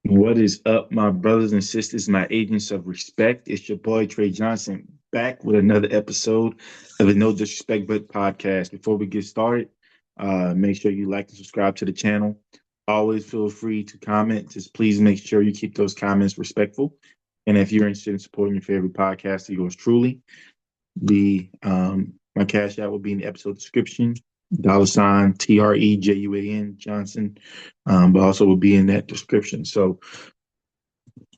What is up, my brothers and sisters, my agents of respect? It's your boy Trey Johnson back with another episode of the No Disrespect But podcast. Before we get started, make sure you like and subscribe to the channel. Always feel free to comment. Just please make sure you keep those comments respectful. And if you're interested in supporting your favorite podcaster, yours truly, my cash out will be in the episode description. $ TREJUAN Johnson, but also will be in that description. So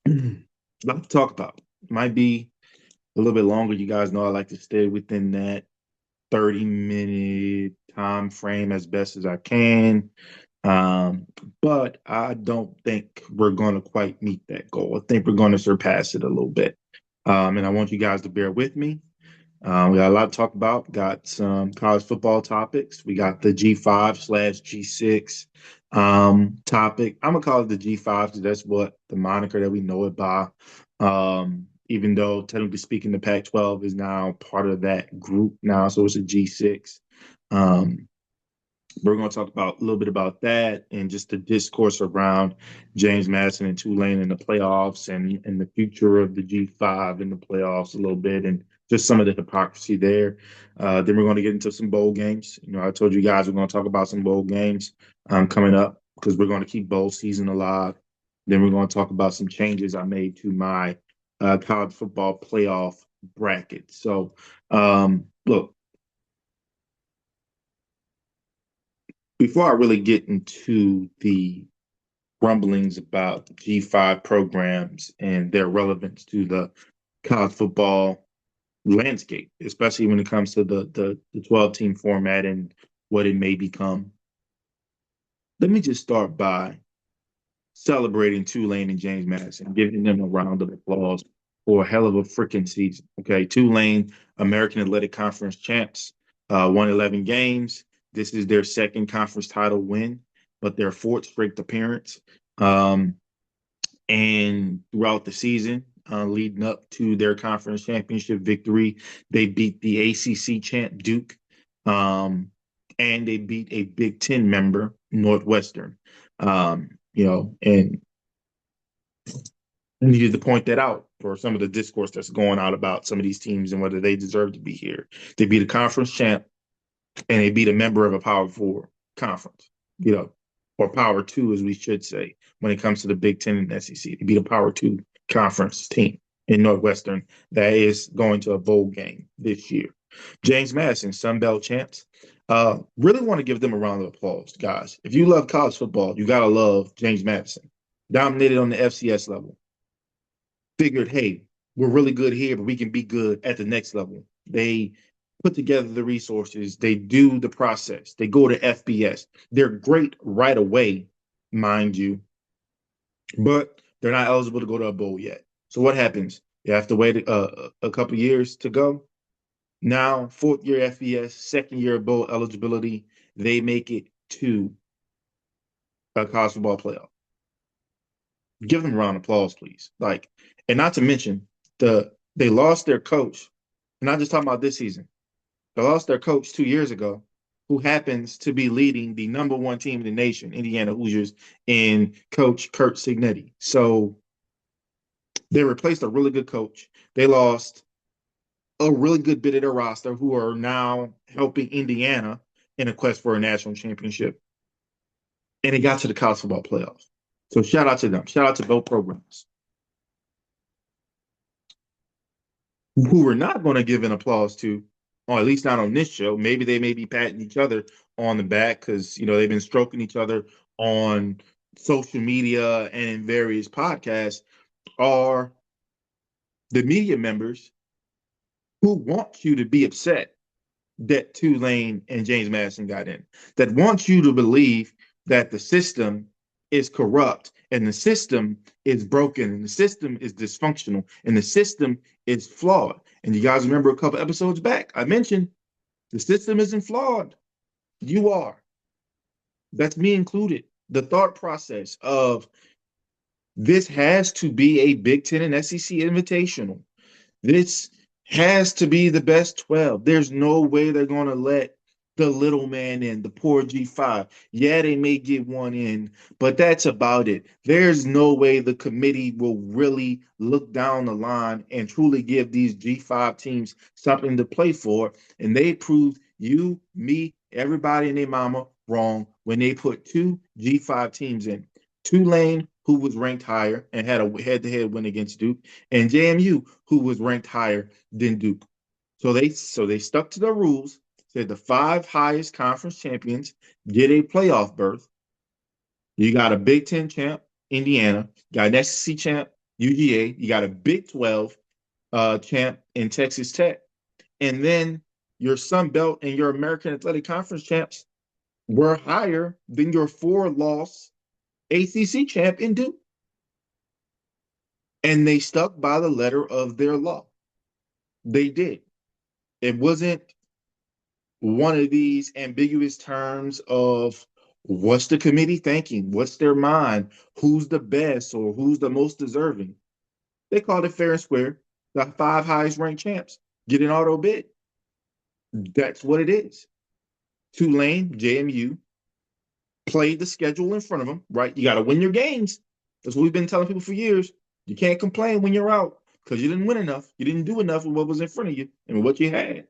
a lot to talk about. Might be a little bit longer. You guys know I like to stay within that 30-minute time frame as best as I can. But I don't think we're going to quite meet that goal. I think we're going to surpass it a little bit. And I want you guys to bear with me. We got a lot to talk about. Got some college football topics. We got the G5/G6 topic. I'm gonna call it the G5 because that's what the moniker that we know it by. Even though technically speaking, the Pac-12 is now part of that group now, so it's a G6. Um, we're going to talk about a little bit about that and just the discourse around James Madison and Tulane in the playoffs and the future of the G5 in the playoffs a little bit and just some of the hypocrisy there. Then we're going to get into some bowl games. You know, I told you guys we're going to talk about some bowl games coming up because we're going to keep bowl season alive. Then we're going to talk about some changes I made to my college football playoff bracket. So, look, before I really get into the rumblings about G5 programs and their relevance to the college football landscape, especially when it comes to the 12 team format and what it may become, let me just start by celebrating Tulane and James Madison, giving them a round of applause for a hell of a freaking season. Okay, Tulane, American Athletic Conference champs, won 11 games. This is their second conference title win, but their fourth straight appearance. Um, and throughout the season, leading up to their conference championship victory, they beat the ACC champ Duke, um, and they beat a Big Ten member, Northwestern. And I needed to point that out for some of the discourse that's going out about some of these teams and whether they deserve to be here. They beat a conference champ and they beat a member of a Power Four conference, or Power Two, as we should say, when it comes to the Big Ten and SEC. They beat a Power Two conference team in Northwestern that is going to a bowl game this year. James Madison, Sun Belt champs. Really want to give them a round of applause, guys. If you love college football, you got to love James Madison. Dominated on the FCS level. Figured, hey, we're really good here, but we can be good at the next level. They put together the resources, they do the process, they go to FBS. They're great right away, mind you, but they're not eligible to go to a bowl yet. So what happens? You have to wait a couple years to go. Now, fourth year FBS, second year bowl eligibility, they make it to a college football playoff. Give them a round of applause, please. And not to mention they lost their coach. And not just talking about this season. They lost their coach 2 years ago, who happens to be leading the number one team in the nation, Indiana Hoosiers, in Coach Kurt Signetti. So they replaced a really good coach. They lost a really good bit of their roster, who are now helping Indiana in a quest for a national championship. And it got to the college football playoffs. So shout out to them. Shout out to both programs. Who we're not going to give an applause to, or at least not on this show. Maybe they may be patting each other on the back because they've been stroking each other on social media and in various podcasts. Are the media members who want you to be upset that Tulane and James Madison got in, that want you to believe that the system is corrupt and the system is broken and the system is dysfunctional and the system is flawed. And you guys remember a couple episodes back, I mentioned the system isn't flawed. You are. That's me included. The thought process of this has to be a Big Ten and SEC invitational. This has to be the best 12. There's no way they're going to let the little man in, the poor G5. Yeah, they may get one in, but that's about it. There's no way the committee will really look down the line and truly give these G5 teams something to play for. And they proved you, me, everybody and their mama wrong when they put two G5 teams in. Tulane, who was ranked higher and had a head-to-head win against Duke, and JMU, who was ranked higher than Duke. So they stuck to the rules, said the five highest conference champions get a playoff berth. You got a Big Ten champ, Indiana, you got an SEC champ, UGA, you got a Big 12 champ in Texas Tech, and then your Sun Belt and your American Athletic Conference champs were higher than your four-loss ACC champ in Duke. And they stuck by the letter of their law. They did. It wasn't one of these ambiguous terms of what's the committee thinking, what's their mind, who's the best or who's the most deserving. They called it fair and square. The five highest ranked champs get an auto bid. That's what it is. Tulane, JMU played the schedule in front of them, right? You got to win your games. That's what we've been telling people for years. You can't complain when you're out because you didn't win enough. You didn't do enough with what was in front of you and what you had,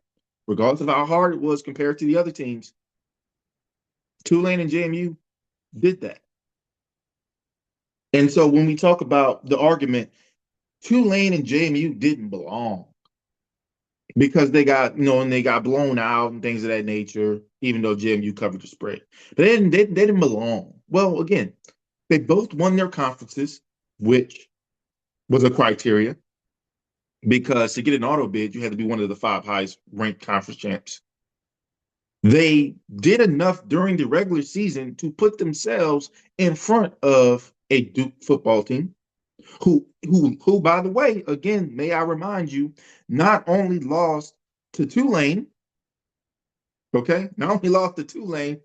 regardless of how hard it was compared to the other teams. Tulane and JMU did that. And so when we talk about the argument, Tulane and JMU didn't belong because they got, and they got blown out and things of that nature, even though JMU covered the spread. But they didn't belong. Well, again, they both won their conferences, which was a criteria, because to get an auto bid, you had to be one of the five highest ranked conference champs. They did enough during the regular season to put themselves in front of a Duke football team, who, by the way, again, may I remind you, not only lost to Tulane, okay, not only lost to Tulane,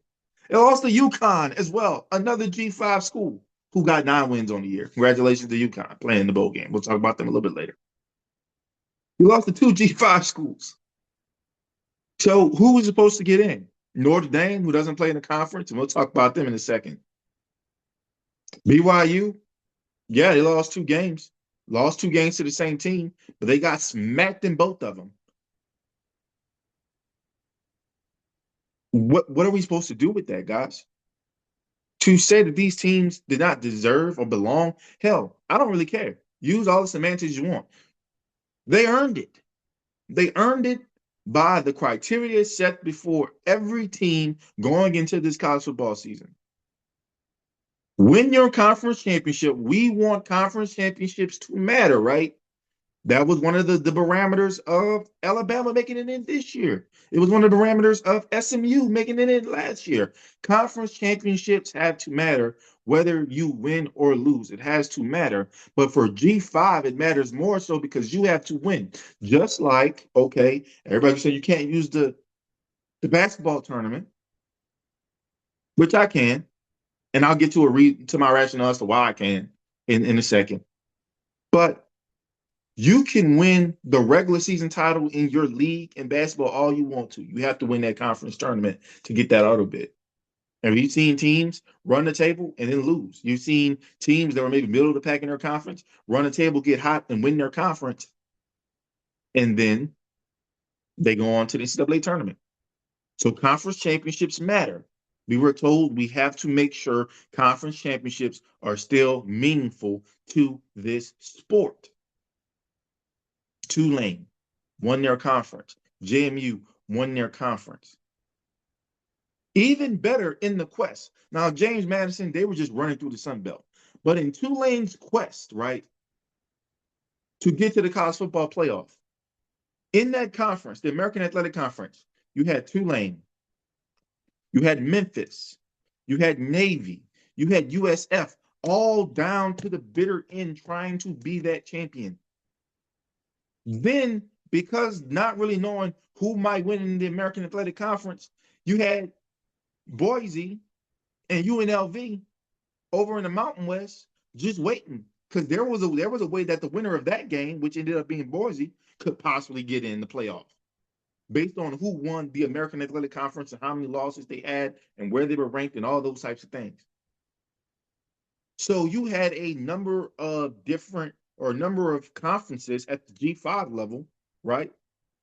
it lost to UConn as well, another G5 school who got 9 wins on the year. Congratulations to UConn playing in the bowl game. We'll talk about them a little bit later. You lost to 2 G5 schools. So who was supposed to get in? Notre Dame, who doesn't play in the conference, and we'll talk about them in a second. BYU, yeah, they lost 2 games. Lost 2 games to the same team, but they got smacked in both of them. What are we supposed to do with that, guys? To say that these teams did not deserve or belong, hell, I don't really care. Use all the semantics you want. They earned it. They earned it by the criteria set before every team going into this college football season. Win your conference championship. We want conference championships to matter, right? That was one of the parameters of Alabama making it in this year. It was one of the parameters of SMU making it in last year. Conference championships have to matter whether you win or lose. It has to matter. But for G5, it matters more so because you have to win. Just like, okay, everybody said you can't use the basketball tournament, which I can. And I'll get to my rationale as to why I can in a second. But you can win the regular season title in your league in basketball all you want to. You have to win that conference tournament to get that auto bid. Have you seen teams run the table and then lose? You've seen teams that were maybe middle of the pack in their conference run the table, get hot, and win their conference, and then they go on to the NCAA tournament. So conference championships matter. We were told we have to make sure conference championships are still meaningful to this sport. Tulane won their conference. JMU won their conference. Even better in the quest. Now, James Madison, they were just running through the Sun Belt. But in Tulane's quest, right, to get to the college football playoff, in that conference, the American Athletic Conference, you had Tulane, you had Memphis, you had Navy, you had USF, all down to the bitter end trying to be that champion. Then, because not really knowing who might win in the American Athletic Conference, you had Boise and UNLV over in the Mountain West just waiting, because there was a way that the winner of that game, which ended up being Boise, could possibly get in the playoff. based on who won the American Athletic Conference and how many losses they had and where they were ranked and all those types of things. So you had a number of different or a number of conferences at the G5 level, right?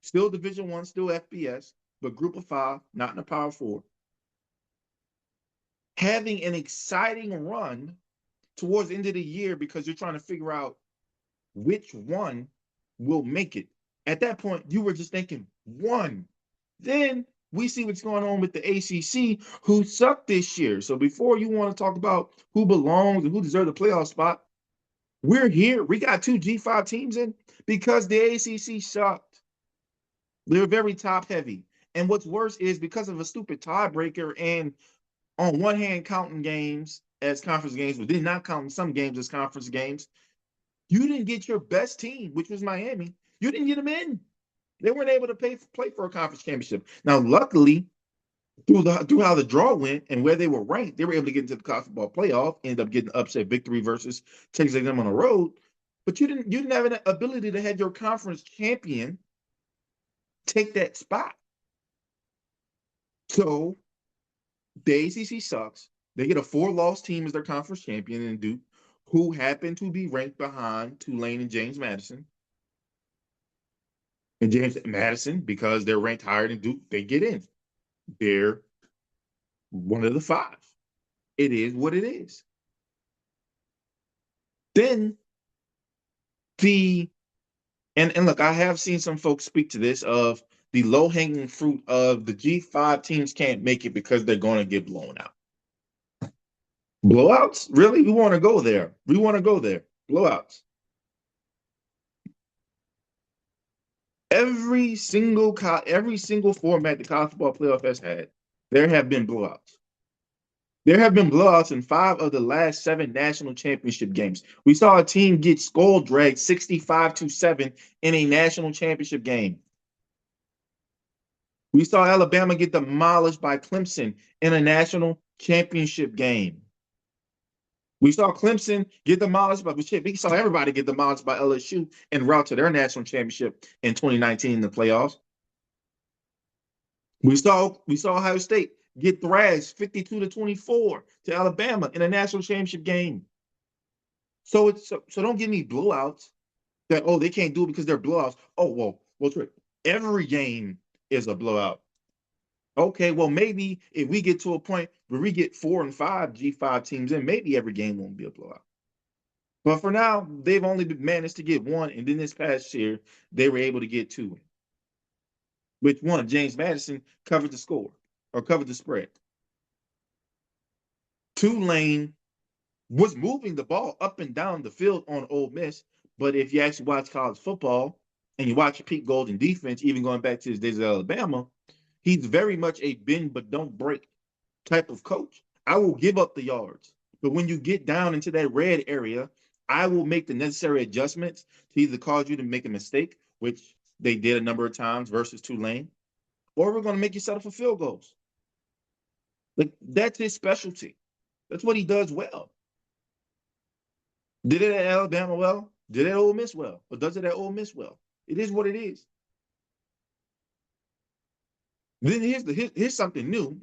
Still Division One, still FBS, but Group of Five, not in the Power Four, having an exciting run towards the end of the year because you're trying to figure out which one will make it. At that point, you were just thinking one. Then we see what's going on with the ACC, who sucked this year. So before you want to talk about who belongs and who deserves a playoff spot, we're here. We got two G5 teams in because the ACC sucked. They're very top heavy. And what's worse is because of a stupid tiebreaker and on one hand counting games as conference games, but then not counting some games as conference games, you didn't get your best team, which was Miami. You didn't get them in. They weren't able to play for a conference championship. Now, luckily, through how the draw went and where they were ranked, they were able to get into the college football playoff, ended up getting upset victory versus Texas A&M on the road. But you didn't have an ability to have your conference champion take that spot. So the ACC sucks. They get a 4-loss team as their conference champion in Duke, who happen to be ranked behind Tulane and James Madison. And James Madison, because they're ranked higher than Duke, they get in. They're one of the 5. It is what it is. Then and look, I have seen some folks speak to this of the low-hanging fruit of the G5 teams can't make it because they're going to get blown out. Blowouts? Really? We want to go there. We want to go there. Blowouts. Every single format the college football playoff has had, there have been blowouts. There have been blowouts in 5 of the last 7 national championship games. We saw a team get skull dragged 65-7 in a national championship game. We saw Alabama get demolished by Clemson in a national championship game. We saw Clemson get demolished by we saw everybody get demolished by LSU en route to their national championship in 2019 in the playoffs. We saw Ohio State get thrashed 52-24 to Alabama in a national championship game. So don't give me blowouts that they can't do it because they're blowouts. Oh well, every game is a blowout. Okay, well maybe if we get to a point where we get 4 and 5 G5 teams in, maybe every game won't be a blowout. But for now, they've only managed to get 1, and then this past year they were able to get 2. Which one? James Madison covered the score or covered the spread. Tulane was moving the ball up and down the field on Ole Miss, but if you actually watch college football and you watch Pete Golden defense, even going back to his days at Alabama, he's very much a bend but don't break type of coach. I will give up the yards, but when you get down into that red area, I will make the necessary adjustments to either cause you to make a mistake, which they did a number of times versus Tulane, or we're going to make you settle for field goals. Like, that's his specialty. That's what he does well. Did it at Alabama well? Did it at Ole Miss well? Or does it at Ole Miss well? It is what it is. Then here's something new.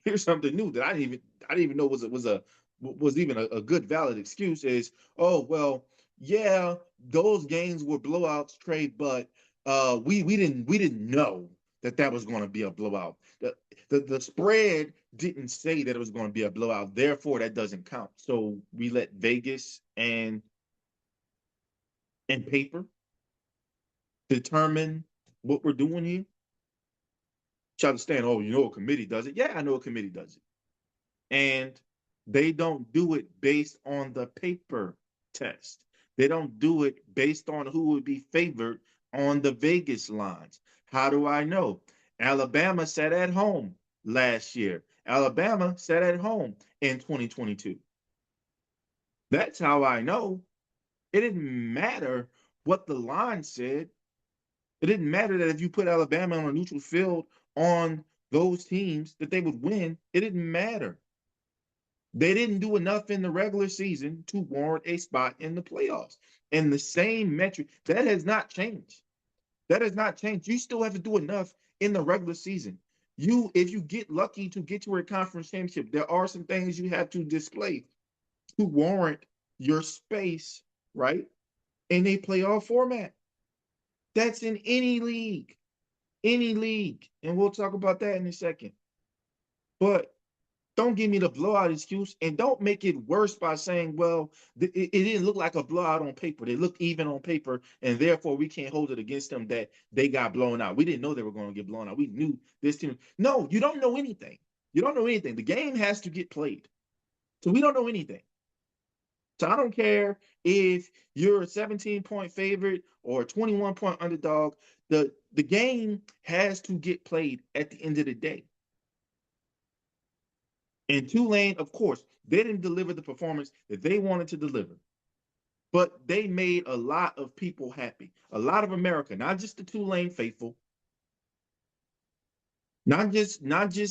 Here's something new that I didn't even know was even a good valid excuse is, oh well, yeah, those games were blowouts, Trey, but we didn't know that was going to be a blowout. The spread didn't say that it was going to be a blowout, therefore that doesn't count. So we let Vegas and paper determine what we're doing here. Try to stand, a committee does it. Yeah, I know a committee does it. And they don't do it based on the paper test. They don't do it based on who would be favored on the Vegas lines. How do I know? Alabama sat at home last year. Alabama sat at home in 2022. That's how I know. It didn't matter what the line said. It didn't matter that if you put Alabama on a neutral field on those teams that they would win. It didn't matter. They didn't do enough in the regular season to warrant a spot in the playoffs. And the same metric, that has not changed. That has not changed. You still have to do enough in the regular season. If you get lucky to get to a conference championship, there are some things you have to display to warrant your space, right? In a playoff format. That's in any league. Any league. And we'll talk about that in a second. But don't give me the blowout excuse, and don't make it worse by saying, well, it didn't look like a blowout on paper. They looked even on paper, and therefore we can't hold it against them that they got blown out. We didn't know they were going to get blown out. We knew this team. No, you don't know anything. You don't know anything. The game has to get played. So we don't know anything. So I don't care if you're a 17-point favorite or a 21-point underdog. The game has to get played at the end of the day. And Tulane, of course, they didn't deliver the performance that they wanted to deliver. But they made a lot of people happy. A lot of America, not just the Tulane faithful, not just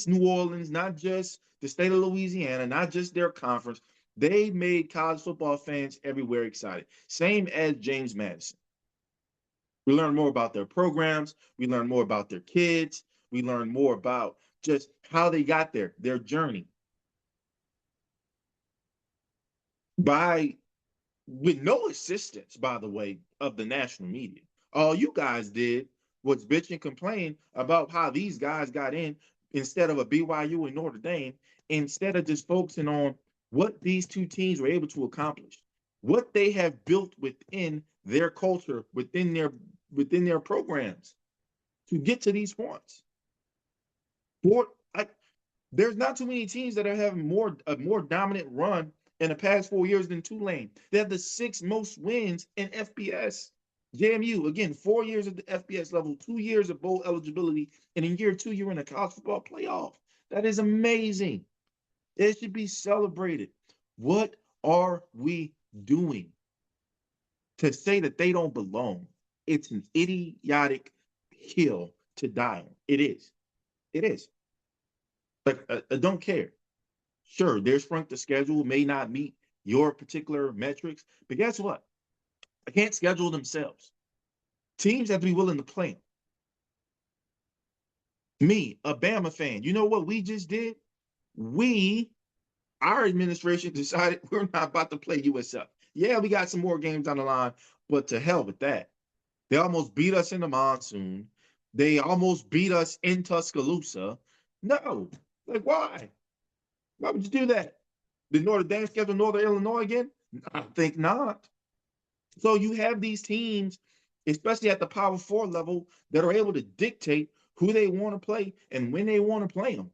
New Orleans, not just the state of Louisiana, not just their conference. They made college football fans everywhere excited. Same as James Madison. We learned more about their programs. We learned more about their kids. We learned more about just how they got there, their journey. With no assistance, by the way, of the national media. All you guys did was bitch and complain about how these guys got in instead of a BYU and Notre Dame, instead of just focusing on what these two teams were able to accomplish, what they have built within their culture, within their programs to get to these points. There's not too many teams that are having a more dominant run in the past 4 years than Tulane. They have the 6th most wins in FBS. JMU, again, 4 years at the FBS level, 2 years of bowl eligibility, and in year 2, you're in a college football playoff. That is amazing. It should be celebrated. What are we doing to say that they don't belong? It's an idiotic hill to die on. It is. It is. Like, I don't care. Sure, their strength of schedule may not meet your particular metrics, but guess what? They can't schedule themselves. Teams have to be willing to play them. Me, a Bama fan, you know what we just did? Our administration decided we're not about to play USF. Yeah, we got some more games down the line, but to hell with that. They almost beat us in the monsoon. They almost beat us in Tuscaloosa. No, like why? Why would you do that? Did Notre Dame schedule Northern Illinois again? I think not. So you have these teams, especially at the Power 4 level, that are able to dictate who they want to play and when they want to play them.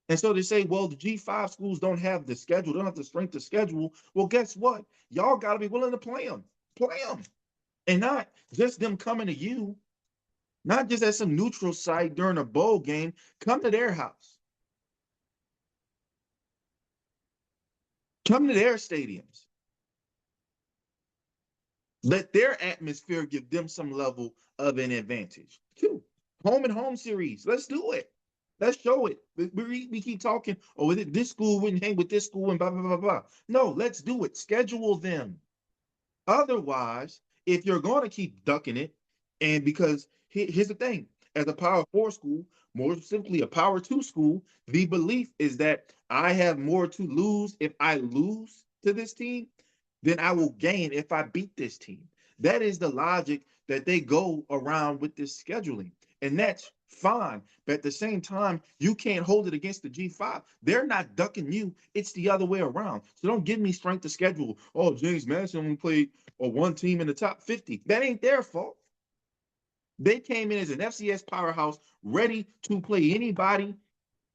And so they say, well, the G5 schools don't have the schedule, don't have the strength of schedule. Well, guess what? Y'all got to be willing to play them. Play them. And not just them coming to you, not just at some neutral site during a bowl game. Come to their house. Come to their stadiums. Let their atmosphere give them some level of an advantage. Two, home and home series. Let's do it. Let's show it. We keep talking, oh, this school wouldn't hang with this school and blah, blah, blah, blah. No, let's do it. Schedule them. Otherwise, if you're going to keep ducking it, and because here's the thing, as a Power 4 school, more specifically a Power 2 school, the belief is that I have more to lose if I lose to this team than I will gain if I beat this team. That is the logic that they go around with this scheduling. And that's fine. But at the same time, you can't hold it against the G5. They're not ducking you. It's the other way around. So don't give me strength of schedule. Oh, James Madison only played one team in the top 50. That ain't their fault. They came in as an FCS powerhouse, ready to play anybody,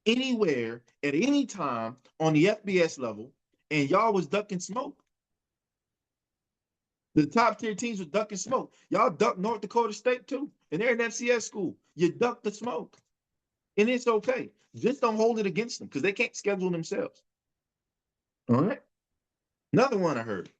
anywhere, at any time on the FBS level, and y'all was ducking smoke. The top tier teams were ducking smoke. Y'all ducked North Dakota State too, and they're an FCS school. You duck the smoke, and it's okay. Just don't hold it against them because they can't schedule themselves. All right. Another one I heard.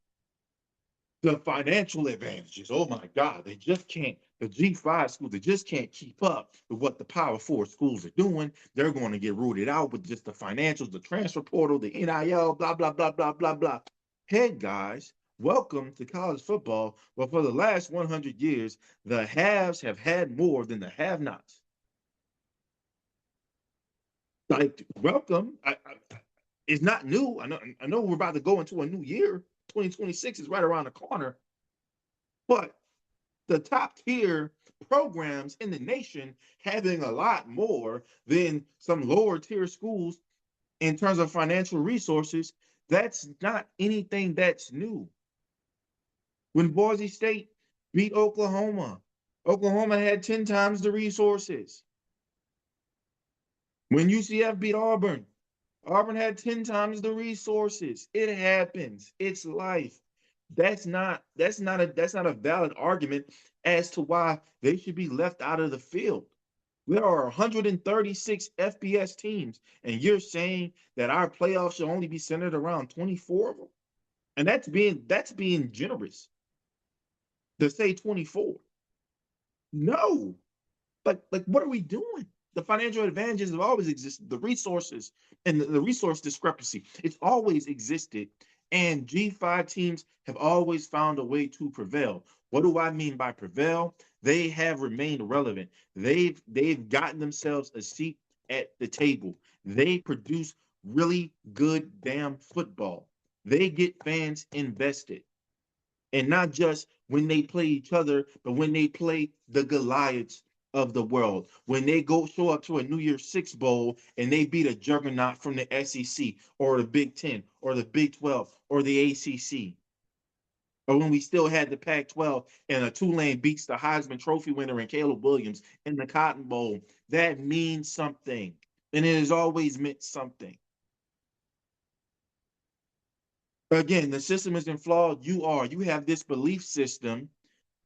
The financial advantages. Oh my God, they just can't. The G5 schools, they just can't keep up with what the Power 4 schools are doing. They're going to get rooted out with just the financials, the transfer portal, the NIL, blah, blah, blah, blah, blah, blah. Hey, guys, welcome to college football. Well, for the last 100 years, the haves have had more than the have-nots. Like, welcome. It's not new. I know we're about to go into a new year. 2026 is right around the corner. But the top tier programs in the nation having a lot more than some lower tier schools in terms of financial resources, that's not anything that's new. When Boise State beat Oklahoma, Oklahoma had 10 times the resources. When UCF beat Auburn, Auburn had 10 times the resources. It happens. It's life. That's not a valid argument as to why they should be left out of the field. There are 136 FBS teams, and you're saying that our playoffs should only be centered around 24 of them? And that's being generous to say 24. No. Like what are we doing? The financial advantages have always existed. The resources and the resource discrepancy, it's always existed. And G5 teams have always found a way to prevail. What do I mean by prevail? They have remained relevant. They've gotten themselves a seat at the table. They produce really good damn football. They get fans invested. And not just when they play each other, but when they play the Goliaths of the world. When they go show up to a New Year's Six bowl and they beat a juggernaut from the SEC or the Big Ten or the Big 12 or the ACC. Or when we still had the Pac-12 and a Tulane beats the Heisman Trophy winner and Caleb Williams in the Cotton Bowl, that means something. And it has always meant something. Again, the system isn't flawed. You have this belief system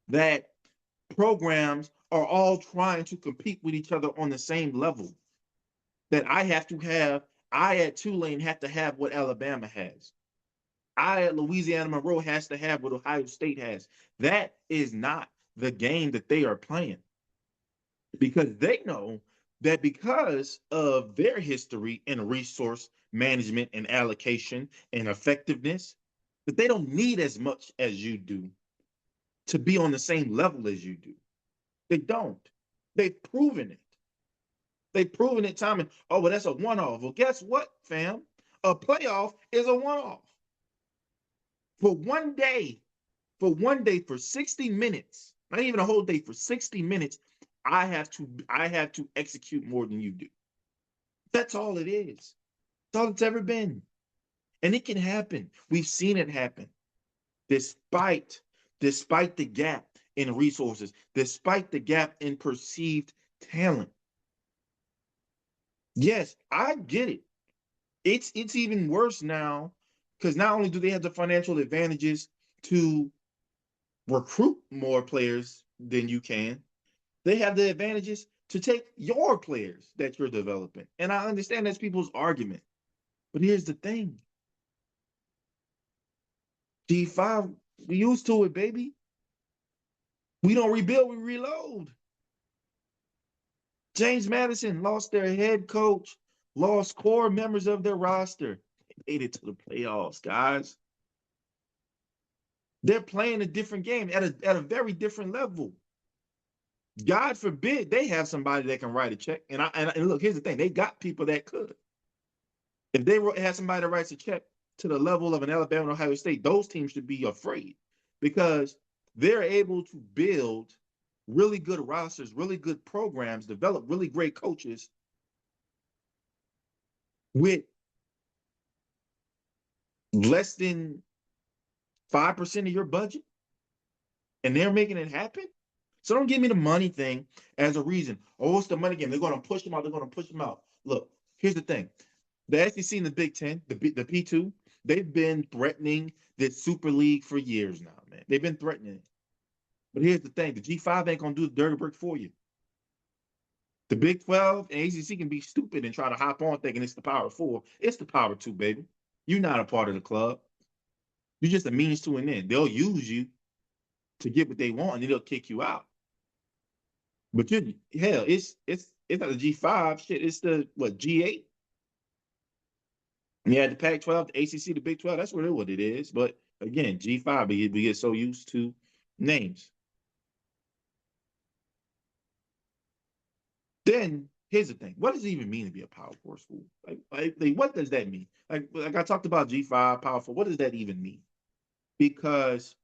that programs are all trying to compete with each other on the same level. That I at Tulane have to have what Alabama has. I at Louisiana Monroe has to have what Ohio State has. That is not the game that they are playing, because they know that because of their history and resource management and allocation and effectiveness, that they don't need as much as you do to be on the same level as you do. They don't. They've proven it. They've proven it time and oh, well, that's a one-off. Well, guess what, fam? A playoff is a one-off. For one day, for 60 minutes, not even a whole day, for 60 minutes, I have to execute more than you do. That's all it is. That's all it's ever been. And it can happen. We've seen it happen. Despite the gap in resources, despite the gap in perceived talent. Yes, I get it. It's even worse now because not only do they have the financial advantages to recruit more players than you can, they have the advantages to take your players that you're developing. And I understand that's people's argument. But here's the thing. G5, we used to it, baby. We don't rebuild, we reload. James Madison lost their head coach, lost core members of their roster. They made it to the playoffs, guys. They're playing a different game at a very different level. God forbid they have somebody that can write a check. And look, here's the thing: they got people that could. If they had somebody that writes a check to the level of an Alabama and Ohio State, those teams should be afraid because they're able to build really good rosters, really good programs, develop really great coaches with less than 5% of your budget, and they're making it happen. So don't give me the money thing as a reason. Oh, it's the money game. They're going to push them out. They're going to push them out. Look, here's the thing. The SEC and the Big Ten, the P2, they've been threatening this Super League for years now, man. They've been threatening it. But here's the thing. The G5 ain't going to do the dirty work for you. The Big 12 and ACC can be stupid and try to hop on thinking it's the Power 4. It's the Power 2, baby. You're not a part of the club. You're just a means to an end. They'll use you to get what they want, and then they'll kick you out. But it's not the G5 shit. It's the G8. Yeah, the Pac-12, the ACC, the Big 12. That's what it is. But again, G5, we get so used to names. Then here's the thing. What does it even mean to be a Power Four school? Like what does that mean? Like I talked about G5, Power Four. What does that even mean? Because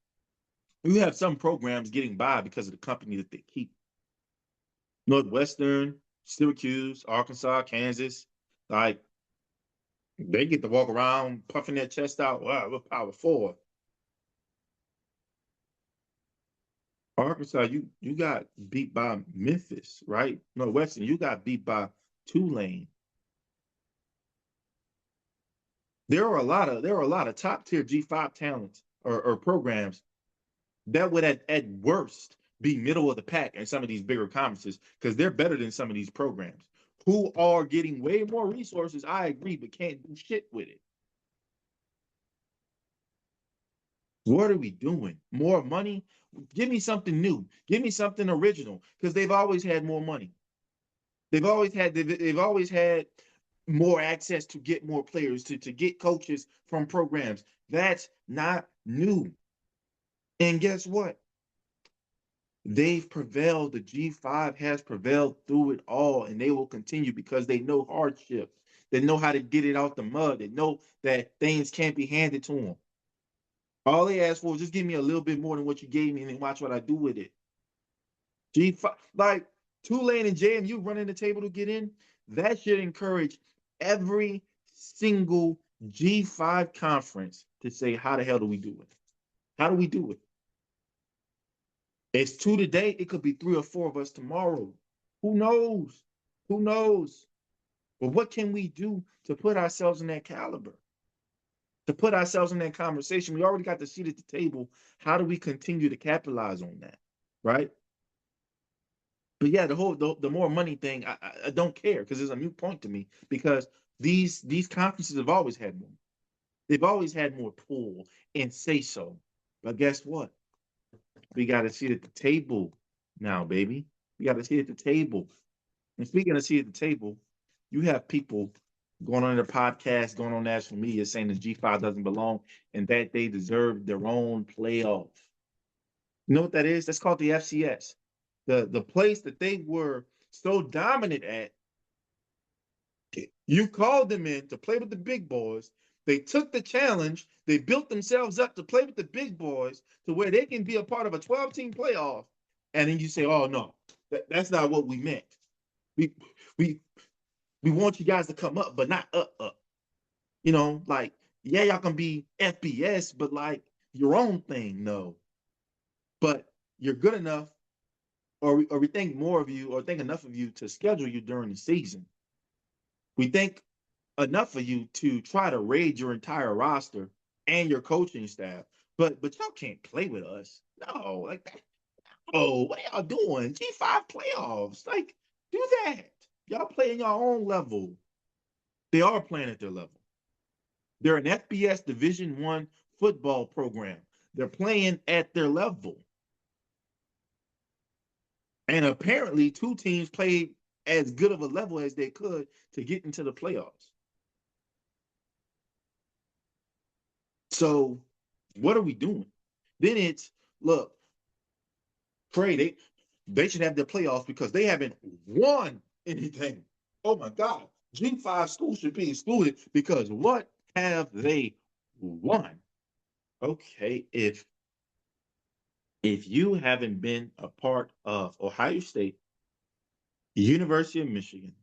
you have some programs getting by because of the company that they keep. Northwestern, Syracuse, Arkansas, Kansas, like they get to walk around puffing their chest out. Wow, we're Power Four. Arkansas, you got beat by Memphis, right? Northwestern, you got beat by Tulane. There are a lot of top tier G5 talents or programs that would at worst be middle of the pack in some of these bigger conferences because they're better than some of these programs who are getting way more resources. I agree, but can't do shit with it. What are we doing? More money? Give me something new. Give me something original because they've always had more money. They've always had more access to get more players to get coaches from programs. That's not new. And guess what? They've prevailed. The G5 has prevailed through it all, and they will continue because they know hardship. They know how to get it out the mud. They know that things can't be handed to them. All they ask for is just give me a little bit more than what you gave me and then watch what I do with it. G5, like Tulane and JMU running the table to get in, that should encourage every single G5 conference to say, how the hell do we do it? How do we do it? It's two today. It could be three or four of us tomorrow. Who knows? Who knows? But what can we do to put ourselves in that caliber? To put ourselves in that conversation? We already got the seat at the table. How do we continue to capitalize on that? Right? But yeah, the more money thing, I don't care because it's a mute point to me because these conferences have always had more. They've always had more pull and say so. But guess what? We got a seat at the table now, baby. We got a seat at the table. And speaking of seat at the table, you have people going on their podcast, going on national media saying the G5 doesn't belong and that they deserve their own playoff. You know what that is? That's called the FCS. The place that they were so dominant at, you called them in to play with the big boys. They took the challenge. They built themselves up to play with the big boys to where they can be a part of a 12-team playoff. And then you say, oh, no, that's not what we meant. We, we, we want you guys to come up, but not up. Like, yeah, y'all can be FBS, but like your own thing, no. But you're good enough, or we think more of you, or think enough of you to schedule you during the season. We think enough of you to try to raid your entire roster and your coaching staff. But y'all can't play with us. No, like that. Oh, what are y'all doing? G5 playoffs. Like, do that. Y'all playing your own level. They are playing at their level. They're an FBS Division I football program. They're playing at their level. And apparently, two teams played as good of a level as they could to get into the playoffs. So, what are we doing? Then it's look, Trey, they should have their playoffs because they haven't won anything. Oh my God. G5 schools should be excluded because what have they won? Okay, if you haven't been a part of Ohio State, University of Michigan,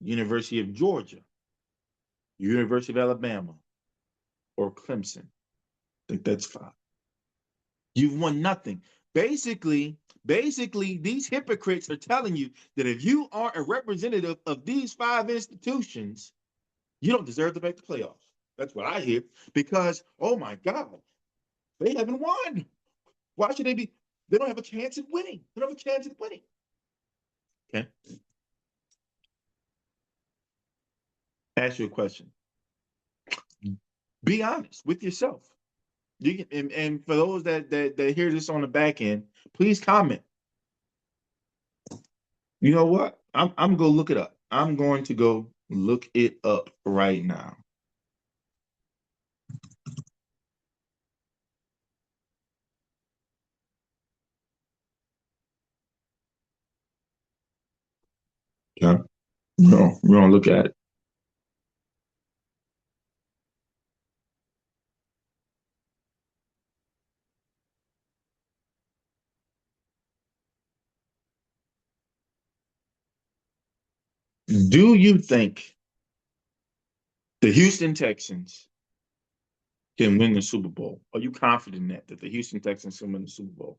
University of Georgia, University of Alabama, or Clemson, I think that's five. You've won nothing. Basically, these hypocrites are telling you that if you aren't a representative of these five institutions, you don't deserve to make the playoffs. That's what I hear. Because, oh my God, they haven't won. Why should they be? They don't have a chance at winning. They don't have a chance at winning. Okay. Ask you a question. Be honest with yourself. You can, and for those that hear this on the back end, please comment. You know what? I'm going to look it up. I'm going to go look it up right now. Okay. No, we don't look at it. Do you think the Houston Texans can win the Super Bowl? Are you confident that the Houston Texans can win the Super Bowl?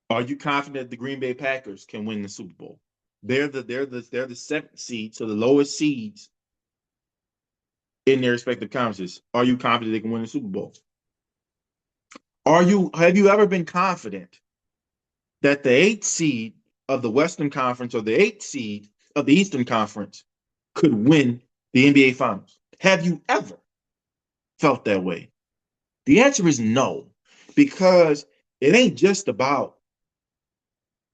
Are you confident the Green Bay Packers can win the Super Bowl? They're the seventh seed, so the lowest seeds in their respective conferences. Are you confident they can win the Super Bowl? Have you ever been confident that the eighth seed of the Western Conference or the eighth seed of the Eastern Conference could win the NBA Finals? Have you ever felt that way? The answer is no, because it ain't just about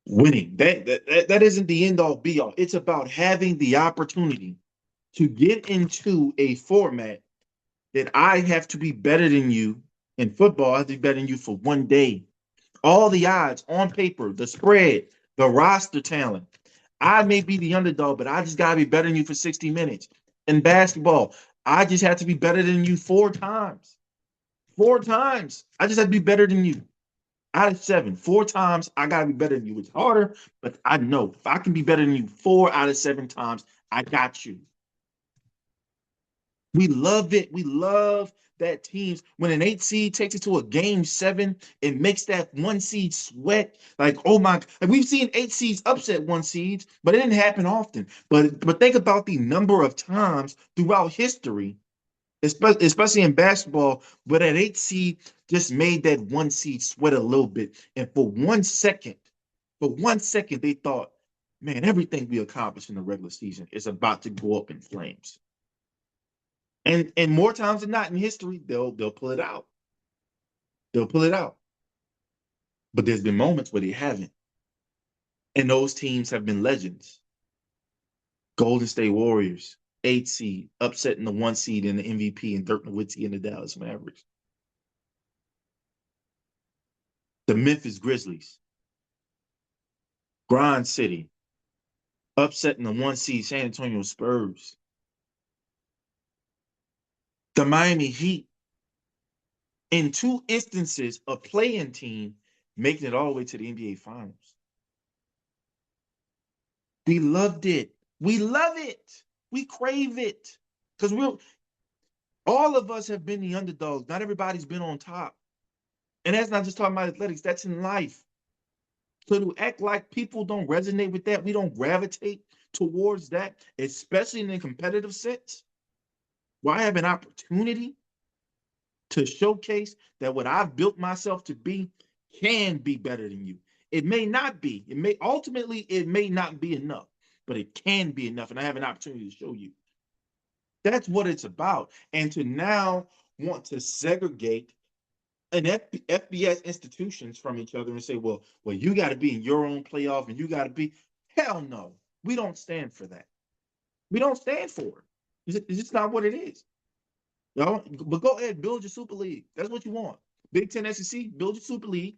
winning. That isn't the end all be all. It's about having the opportunity to get into a format that I have to be better than you in football. I have to be better than you for one day. All the odds on paper, the spread, the roster talent. I may be the underdog, but I just gotta be better than you for 60 minutes. In basketball, I just have to be better than you 4 times. 4 times. I just have to be better than you. Out of 7, 4 times, I gotta be better than you. It's harder, but I know if I can be better than you 4 out of 7 times, I got you. We love it. We love that teams, when an 8 seed takes it to a game 7, it makes that 1 seed sweat. Like, oh my, like we've seen 8 seeds upset 1 seeds, but it didn't happen often. But think about the number of times throughout history, especially in basketball, where that 8 seed just made that 1 seed sweat a little bit. And for 1 second, they thought, man, everything we accomplished in the regular season is about to go up in flames. And more times than not in history, they'll pull it out. They'll pull it out. But there's been moments where they haven't. And those teams have been legends. Golden State Warriors, 8 seed, upsetting the 1 seed in the MVP and Dirk Nowitzki and the Dallas Mavericks. The Memphis Grizzlies, Grind City, upsetting the 1 seed San Antonio Spurs. The Miami Heat, in 2 instances, a play-in team making it all the way to the NBA Finals. We loved it. We love it. We crave it. Because all of us have been the underdogs. Not everybody's been on top. And that's not just talking about athletics, that's in life. So to act like people don't resonate with that, we don't gravitate towards that, especially in a competitive sense, where I have an opportunity to showcase that what I've built myself to be can be better than you. It may not be. It may not be enough, but it can be enough. And I have an opportunity to show you. That's what it's about. And to now want to segregate an FBS institutions from each other and say, well, you got to be in your own playoff and you got to be. Hell no. We don't stand for that. We don't stand for it. It's just not what it is. Y'all, but go ahead, build your super league. That's what you want. Big Ten SEC, build your super league.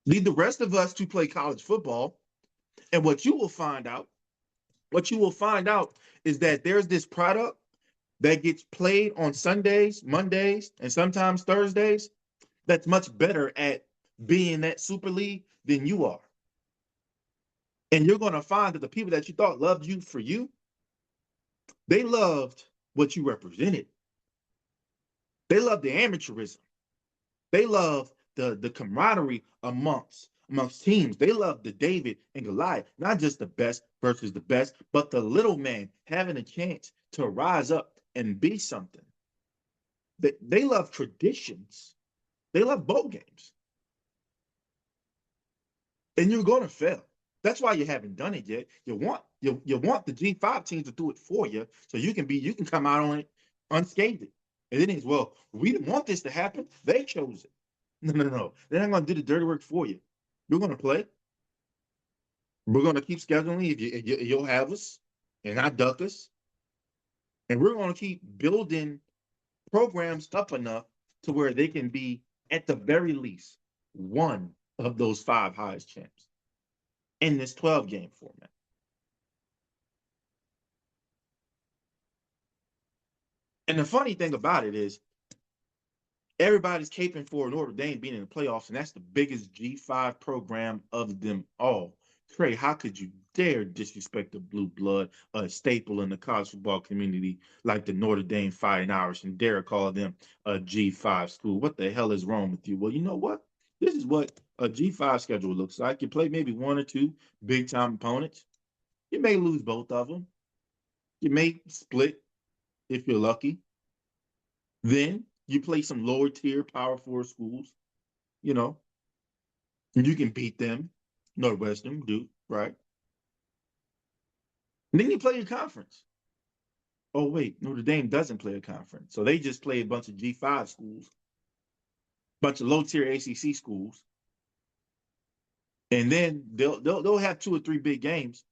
Lead the rest of us to play college football. And what you will find out is that there's this product that gets played on Sundays, Mondays, and sometimes Thursdays that's much better at being that super league than you are. And you're going to find that the people that you thought loved you for you, they loved what you represented. They loved the amateurism. They love the camaraderie amongst teams. They love the David and Goliath, not just the best versus the best, but the little man having a chance to rise up and be something. They love traditions. They love bowl games. And you're going to fail. That's why you haven't done it yet. You want the G5 teams to do it for you, so you can come out on it unscathed. And then it's, well, we didn't want this to happen. They chose it. No. They're not going to do the dirty work for you. We're going to play. We're going to keep scheduling if you'll have us and not duck us. And we're going to keep building programs up enough to where they can be, at the very least, one of those 5 highest champs in this 12-game format. And the funny thing about it is everybody's caping for Notre Dame being in the playoffs, and that's the biggest G5 program of them all. Trey, how could you dare disrespect the blue blood, a staple in the college football community like the Notre Dame Fighting Irish, and dare call them a G5 school? What the hell is wrong with you? Well, you know what? This is what a G5 schedule looks like. You play maybe one or two big time opponents. You may lose both of them. You may split if you're lucky. Then you play some lower tier Power Four schools, you know, and you can beat them, Northwestern, Duke, right? And then you play your conference. Oh wait, Notre Dame doesn't play a conference, so they just play a bunch of G5 schools, bunch of low tier ACC schools, and then they'll have two or three big games,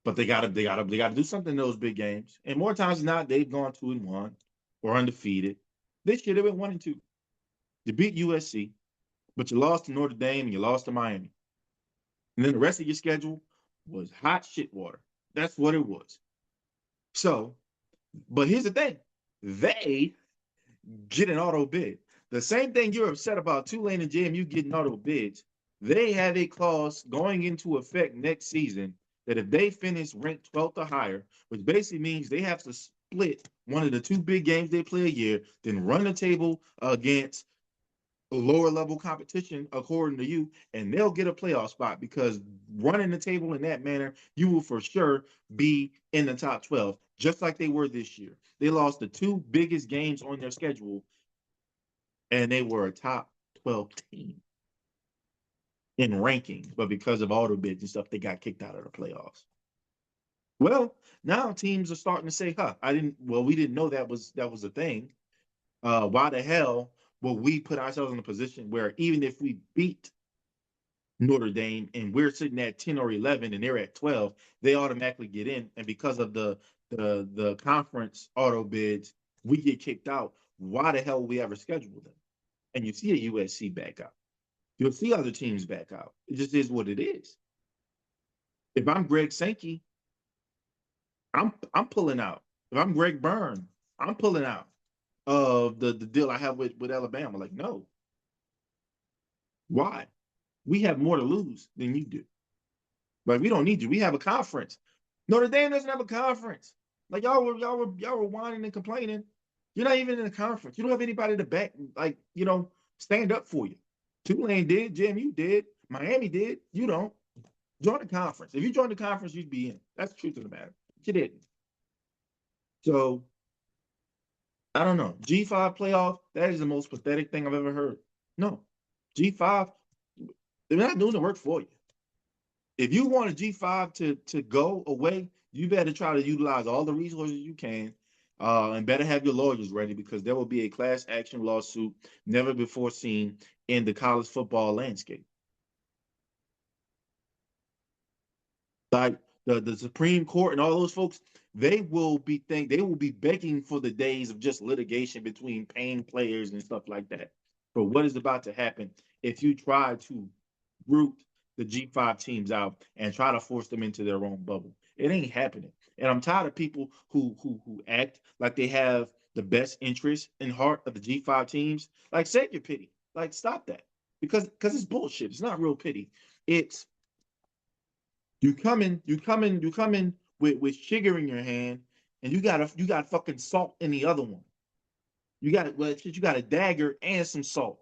but they gotta do something in those big games. And more times than not, they've gone 2-1 or undefeated. This year they went 1-2. They beat USC, but you lost to Notre Dame and you lost to Miami. And then the rest of your schedule was hot shit water. That's what it was. So, but here's the thing. They get an auto bid. The same thing you're upset about Tulane and JMU getting auto bids. They have a clause going into effect next season that if they finish ranked 12th or higher, which basically means they have to split one of the two big games they play a year, then run the table against lower level competition according to you, and they'll get a playoff spot because running the table in that manner, you will for sure be in the top 12, just like they were this year. They lost the two biggest games on their schedule, and they were a top 12 team in rankings, but because of auto bids and stuff, they got kicked out of the playoffs. Well, now teams are starting to say, we didn't know that was a thing. Why the hell will we put ourselves in a position where even if we beat Notre Dame and we're sitting at 10 or 11 and they're at 12, they automatically get in. And because of the conference auto bids, we get kicked out. Why the hell we ever schedule them? And you see a USC back out. You'll see other teams back out. It just is what it is. If I'm Greg Sankey, I'm pulling out. If I'm Greg Byrne, I'm pulling out of the deal I have with Alabama. Like, no. Why? We have more to lose than you do. Like, we don't need you. We have a conference. Notre Dame doesn't have a conference. Like y'all were whining and complaining. You're not even in a conference. You don't have anybody to back, like, stand up for you. Tulane did, JMU did, Miami did. You don't. Join the conference. If you join the conference, you'd be in. That's the truth of the matter. But you didn't. So I don't know. G5 playoff, that is the most pathetic thing I've ever heard. No. G5, they're not doing the work for you. If you want a G5 to go away, you better try to utilize all the resources you can, and better have your lawyers ready because there will be a class action lawsuit never before seen in the college football landscape. Like the Supreme Court and all those folks, they will be begging for the days of just litigation between paying players and stuff like that. But what is about to happen if you try to root the G5 teams out and try to force them into their own bubble? It ain't happening. And I'm tired of people who act like they have the best interest in heart of the G5 teams. Like, save your pity. Like, stop that. Because it's bullshit. It's not real pity. It's you come in with sugar in your hand, and you got fucking salt in the other one. You got a dagger and some salt.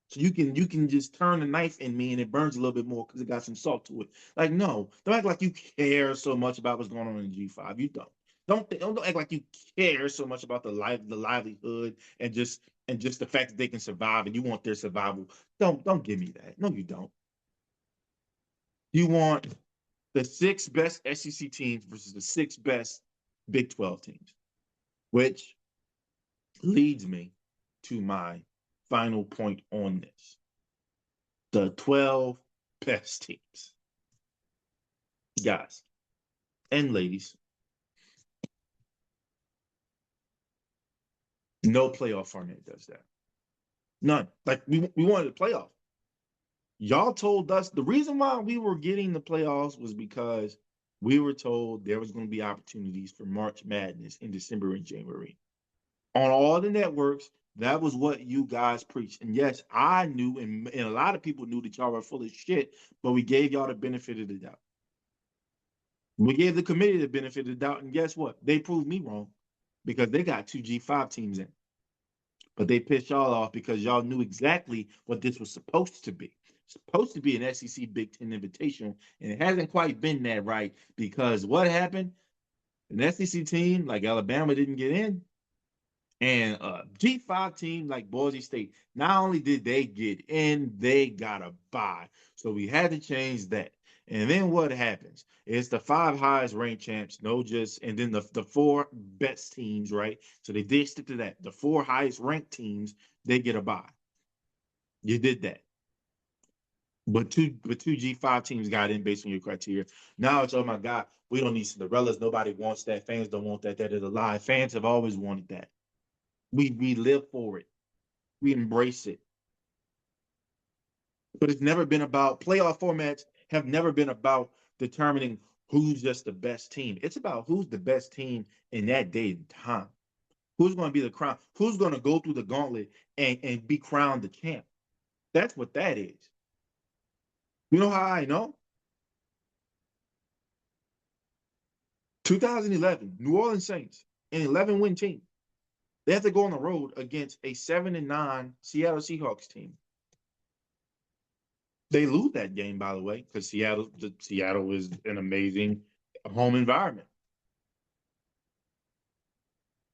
So you can just turn the knife in me and it burns a little bit more because it got some salt to it. Like, no, don't act like you care so much about what's going on in G5. You don't. Don't act like you care so much about the livelihood and just the fact that they can survive and you want their survival. Don't give me that. No, you don't. You want the six best SEC teams versus the six best Big 12 teams, which leads me to my final point on this. The 12 best teams. Guys and ladies, no playoff format does that. None. Like, we wanted a playoff. Y'all told us the reason why we were getting the playoffs was because we were told there was going to be opportunities for March Madness in December and January. on all the networks. That was what you guys preached. And yes, I knew, and a lot of people knew that y'all were full of shit, but we gave y'all the benefit of the doubt. We gave the committee the benefit of the doubt, and guess what? They proved me wrong because they got two G5 teams in. But they pissed y'all off because y'all knew exactly what this was supposed to be. It's supposed to be an SEC Big Ten Invitational, and it hasn't quite been that right because what happened? An SEC team like Alabama didn't get in, and a G5 team like Boise State, not only did they get in, they got a bye. So we had to change that. And then what happens? It's the five highest ranked champs, no just, and then the four best teams, right? So they did stick to that. The four highest ranked teams, they get a bye. You did that. But two G5 teams got in based on your criteria. Now it's, oh my God, we don't need Cinderellas. Nobody wants that. Fans don't want that. That is a lie. Fans have always wanted that. We live for it. We embrace it. But it's never been about playoff formats have never been about determining who's just the best team. It's about who's the best team in that day and time. Who's going to be the crown? Who's going to go through the gauntlet and be crowned the champ? That's what that is. You know how I know? 2011, New Orleans Saints, an 11-win team. They have to go on the road against a 7-9 Seattle Seahawks team. They lose that game, by the way, because Seattle is an amazing home environment.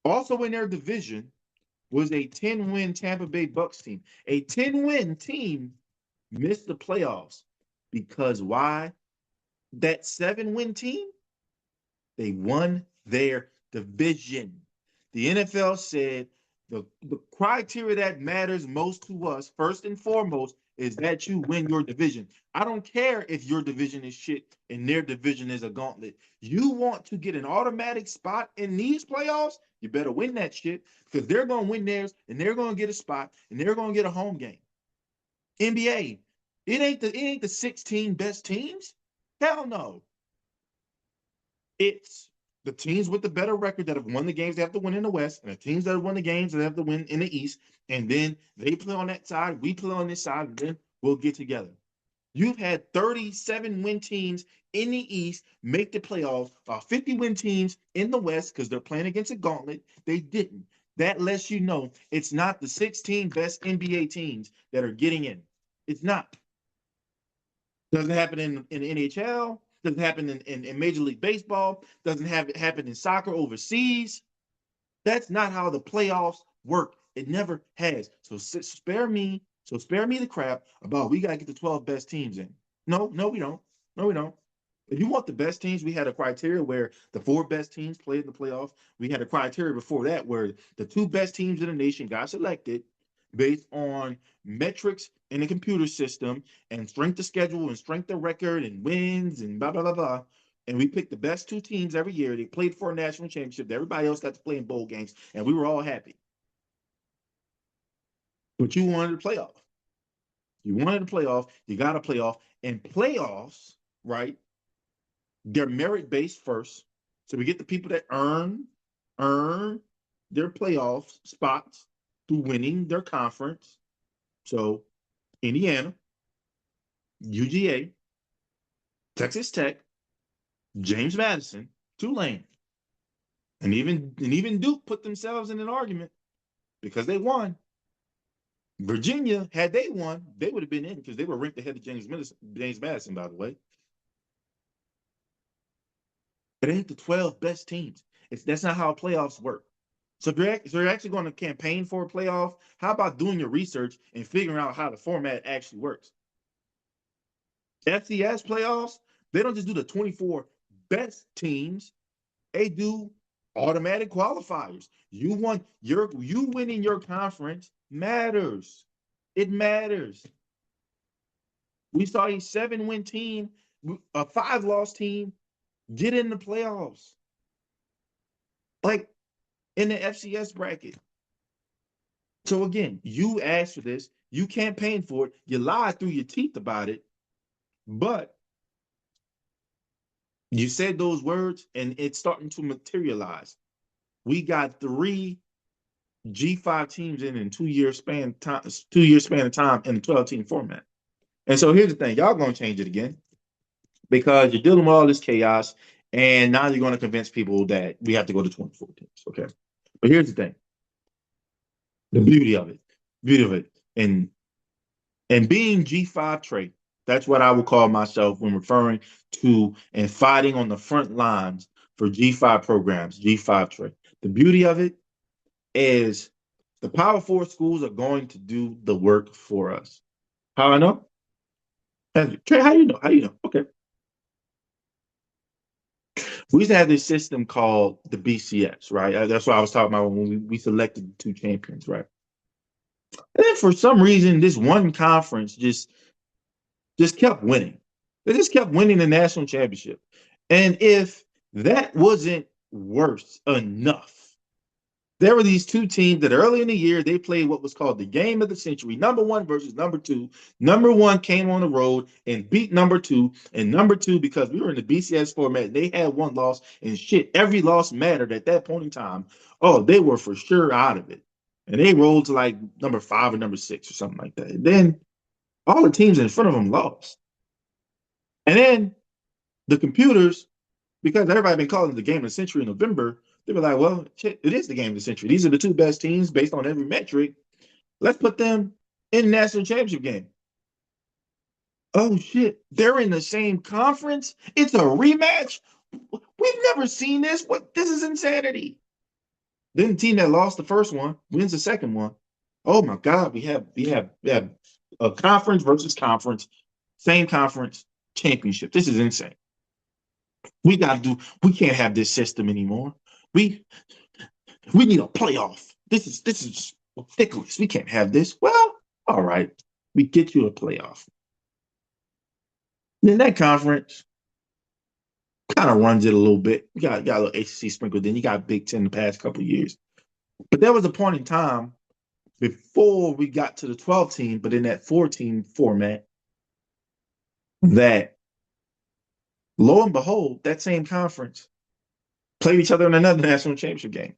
Also in their division was a 10-win Tampa Bay Bucks team. A 10-win team missed the playoffs because why? That 7-win team, they won their division. The NFL said the criteria that matters most to us, first and foremost, is that you win your division. I don't care if your division is shit and their division is a gauntlet. You want to get an automatic spot in these playoffs, you better win that shit because they're going to win theirs and they're going to get a spot and they're going to get a home game. NBA, it ain't the 16 best teams. Hell no. It's the teams with the better record that have won the games they have to win in the West, and the teams that have won the games that have to win in the East. And then they play on that side, we play on this side, and then we'll get together. You've had 37-win teams in the East make the playoffs, 50-win teams in the West because they're playing against a gauntlet. They didn't. That lets you know it's not the 16 best NBA teams that are getting in. It's not. Doesn't happen in the NHL. Doesn't happen in Major League Baseball. Doesn't have it happen in soccer overseas. That's not how the playoffs work. It never has. So spare me. So spare me the crap about we gotta get the 12 best teams in. No, no, we don't. No, we don't. If you want the best teams, we had a criteria where the four best teams played in the playoffs. We had a criteria before that where the two best teams in the nation got selected based on metrics in the computer system and strength of schedule and strength of record and wins and blah, blah, blah, blah. And we picked the best two teams every year. They played for a national championship. Everybody else got to play in bowl games, and we were all happy. But you wanted a playoff. You wanted a playoff. You got a playoff. And playoffs, right? They're merit based first. So we get the people that earn their playoff spots through winning their conference. So Indiana, UGA, Texas Tech, James Madison, Tulane, and even Duke put themselves in an argument because they won. Virginia, had they won, they would have been in because they were ranked ahead of James Madison, by the way. It ain't the 12 best teams. That's not how playoffs work. So if you're actually going to campaign for a playoff, how about doing your research and figuring out how the format actually works? FCS playoffs, they don't just do the 24 best teams. They do automatic qualifiers. You winning your conference matters. It matters. We saw a 7-win team, a 5-loss team get in the playoffs. Like in the FCS bracket. So again, you asked for this, you campaigned for it, you lied through your teeth about it, but you said those words and it's starting to materialize. We got 3 G5 teams in 2 year span time, 2 year span of time in a 12-team format. And so here's the thing, y'all gonna change it again because you're dealing with all this chaos, and now you're gonna convince people that we have to go to 24 teams. Okay. But here's the thing, the beauty of it, and being G5 Trey, that's what I would call myself when referring to and fighting on the front lines for G5 programs, G5 Trey. The beauty of it is the Power Four schools are going to do the work for us. How I know? Trey, how you know? How you know? Okay. We used to have this system called the BCS, right? That's what I was talking about when we selected the two champions, right? And then for some reason, this one conference just kept winning. They just kept winning the national championship. And if that wasn't worse enough, there were these two teams that early in the year they played what was called the game of the century, number one versus number two. Number one came on the road and beat number two, and number two, because we were in the BCS format, they had one loss, and shit, every loss mattered at that point in time. Oh, they were for sure out of it. And they rolled to like number five or number six or something like that. And then all the teams in front of them lost. And then the computers, because everybody been calling it the game of the century in November, they were like, well, shit, it is the game of the century. These are the two best teams based on every metric. Let's put them in the national championship game. Oh shit, they're in the same conference. It's a rematch. We've never seen this. What? This is insanity. Then the team that lost the first one wins the second one. Oh my God, we have a conference versus conference, same conference championship. This is insane. We can't have this system anymore. We we need a playoff. This is ridiculous. We can't have this. Well, all right. We get you a playoff. Then that conference kind of runs it a little bit. You got a little ACC sprinkled in. You got Big Ten the past couple of years. But there was a point in time before we got to the 12 team, but in that 14 format, that lo and behold, that same conference played each other in another national championship game,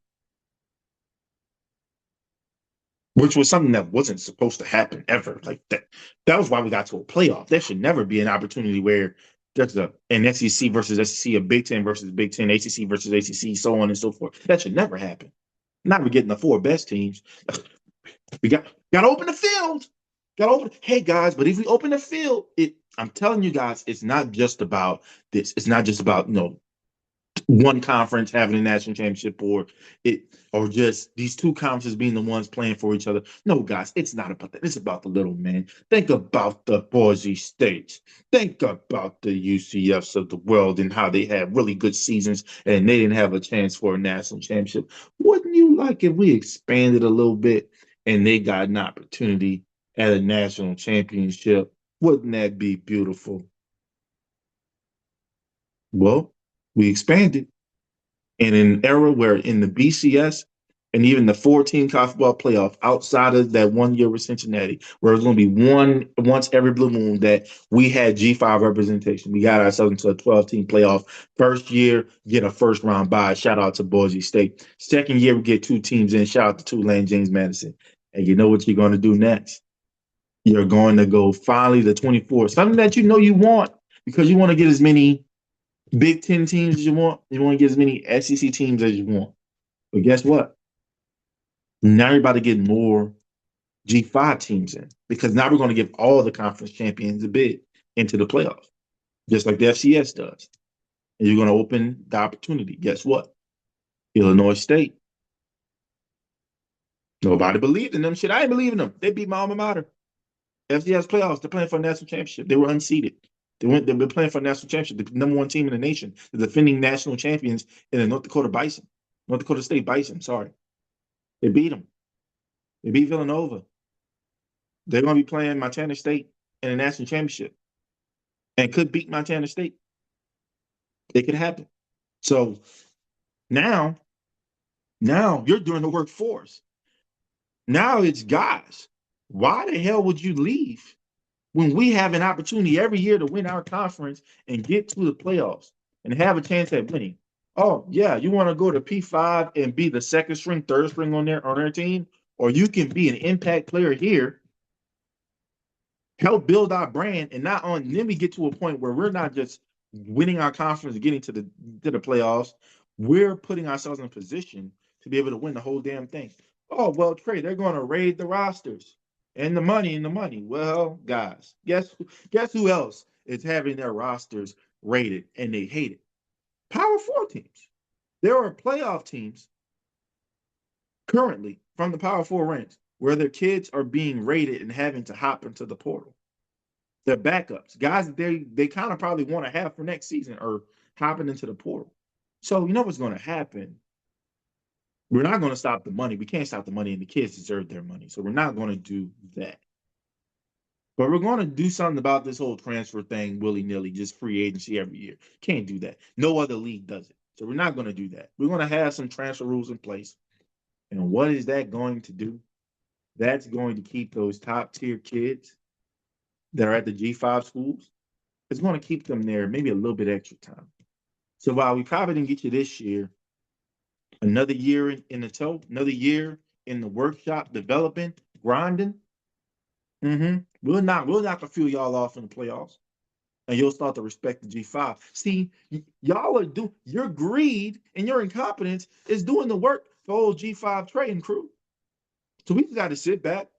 which was something that wasn't supposed to happen ever. Like that. That was why we got to a playoff. There should never be an opportunity where there's an SEC versus SEC, a Big Ten versus Big Ten, ACC versus ACC, so on and so forth. That should never happen. Not we're getting the four best teams. We got to open the field. Got to open. Hey guys, but if we open the field, I'm telling you guys, it's not just about this. It's not just about one conference having a national championship or just these two conferences being the ones playing for each other. No, guys, it's not about that. It's about the little man. Think about the Boise States. Think about the UCFs of the world and how they had really good seasons and they didn't have a chance for a national championship. Wouldn't you like if we expanded a little bit and they got an opportunity at a national championship? Wouldn't that be beautiful? Well, we expanded. And in an era where in the BCS and even the 14 college football playoff, outside of that 1 year with Cincinnati, where it was going to be once every blue moon that we had G5 representation. We got ourselves into a 12-team playoff. First year, get a first round bye. Shout out to Boise State. Second year, we get two teams in. Shout out to Tulane, James Madison. And you know what you're going to do next? You're going to go finally to 24, something that you know you want because you want to get as many Big Ten teams as you want. You want to get as many SEC teams as you want. But guess what? Now you're about to get more G5 teams in because now we're going to give all the conference champions a bid into the playoffs, just like the FCS does. And you're going to open the opportunity. Guess what? Illinois State. Nobody believed in them. Shit, I ain't believe in them. They beat my alma mater. FCS playoffs. They're playing for a national championship. They were unseeded. They've been playing for a national championship, the number one team in the nation, the defending national champions in the North Dakota State Bison. Sorry, they beat them. They beat Villanova. They're going to be playing Montana State in a national championship, and could beat Montana State. It could happen. So now you're doing the work for us. Now it's guys. Why the hell would you leave when we have an opportunity every year to win our conference and get to the playoffs and have a chance at winning? Oh, yeah, you want to go to P5 and be the second string, third string on their team, or you can be an impact player here, help build our brand, and not on then we get to a point where we're not just winning our conference and getting to the playoffs. We're putting ourselves in a position to be able to win the whole damn thing. Oh, well, Trey, they're going to raid the rosters and the money and the money. Well, guys, guess who else is having their rosters raided and they hate it? Power four teams. There are playoff teams currently from the Power Four ranks where their kids are being rated and having to hop into the portal. Their backups, guys that they kind of probably want to have for next season, are hopping into the portal. So you know what's going to happen? We're not going to stop the money. We can't stop the money, and the kids deserve their money. So we're not going to do that. But we're going to do something about this whole transfer thing willy nilly, just free agency every year. Can't do that. No other league does it. So we're not going to do that. We're going to have some transfer rules in place. And what is that going to do? That's going to keep those top tier kids that are at the G5 schools, it's going to keep them there maybe a little bit extra time. So while we probably didn't get you this year, another year in the toe, another year in the workshop developing, grinding, we'll knock a few of y'all off in the playoffs. And you'll start to respect the G5. See, y'all are your greed and your incompetence is doing the work for old G5 trading crew. So we just got to sit back,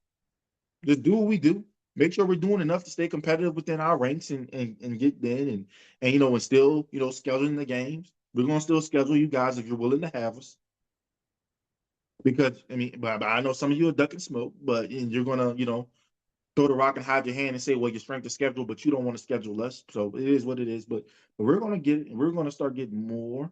just do what we do. Make sure we're doing enough to stay competitive within our ranks and get in and and still scheduling the games. We're gonna still schedule you guys if you're willing to have us. Because I mean, but I know some of you are ducking smoke, but and you're gonna throw the rock and hide your hand and say, well, your strength is schedule, but you don't want to schedule us. So it is what it is. But we're gonna get it, and we're gonna start getting more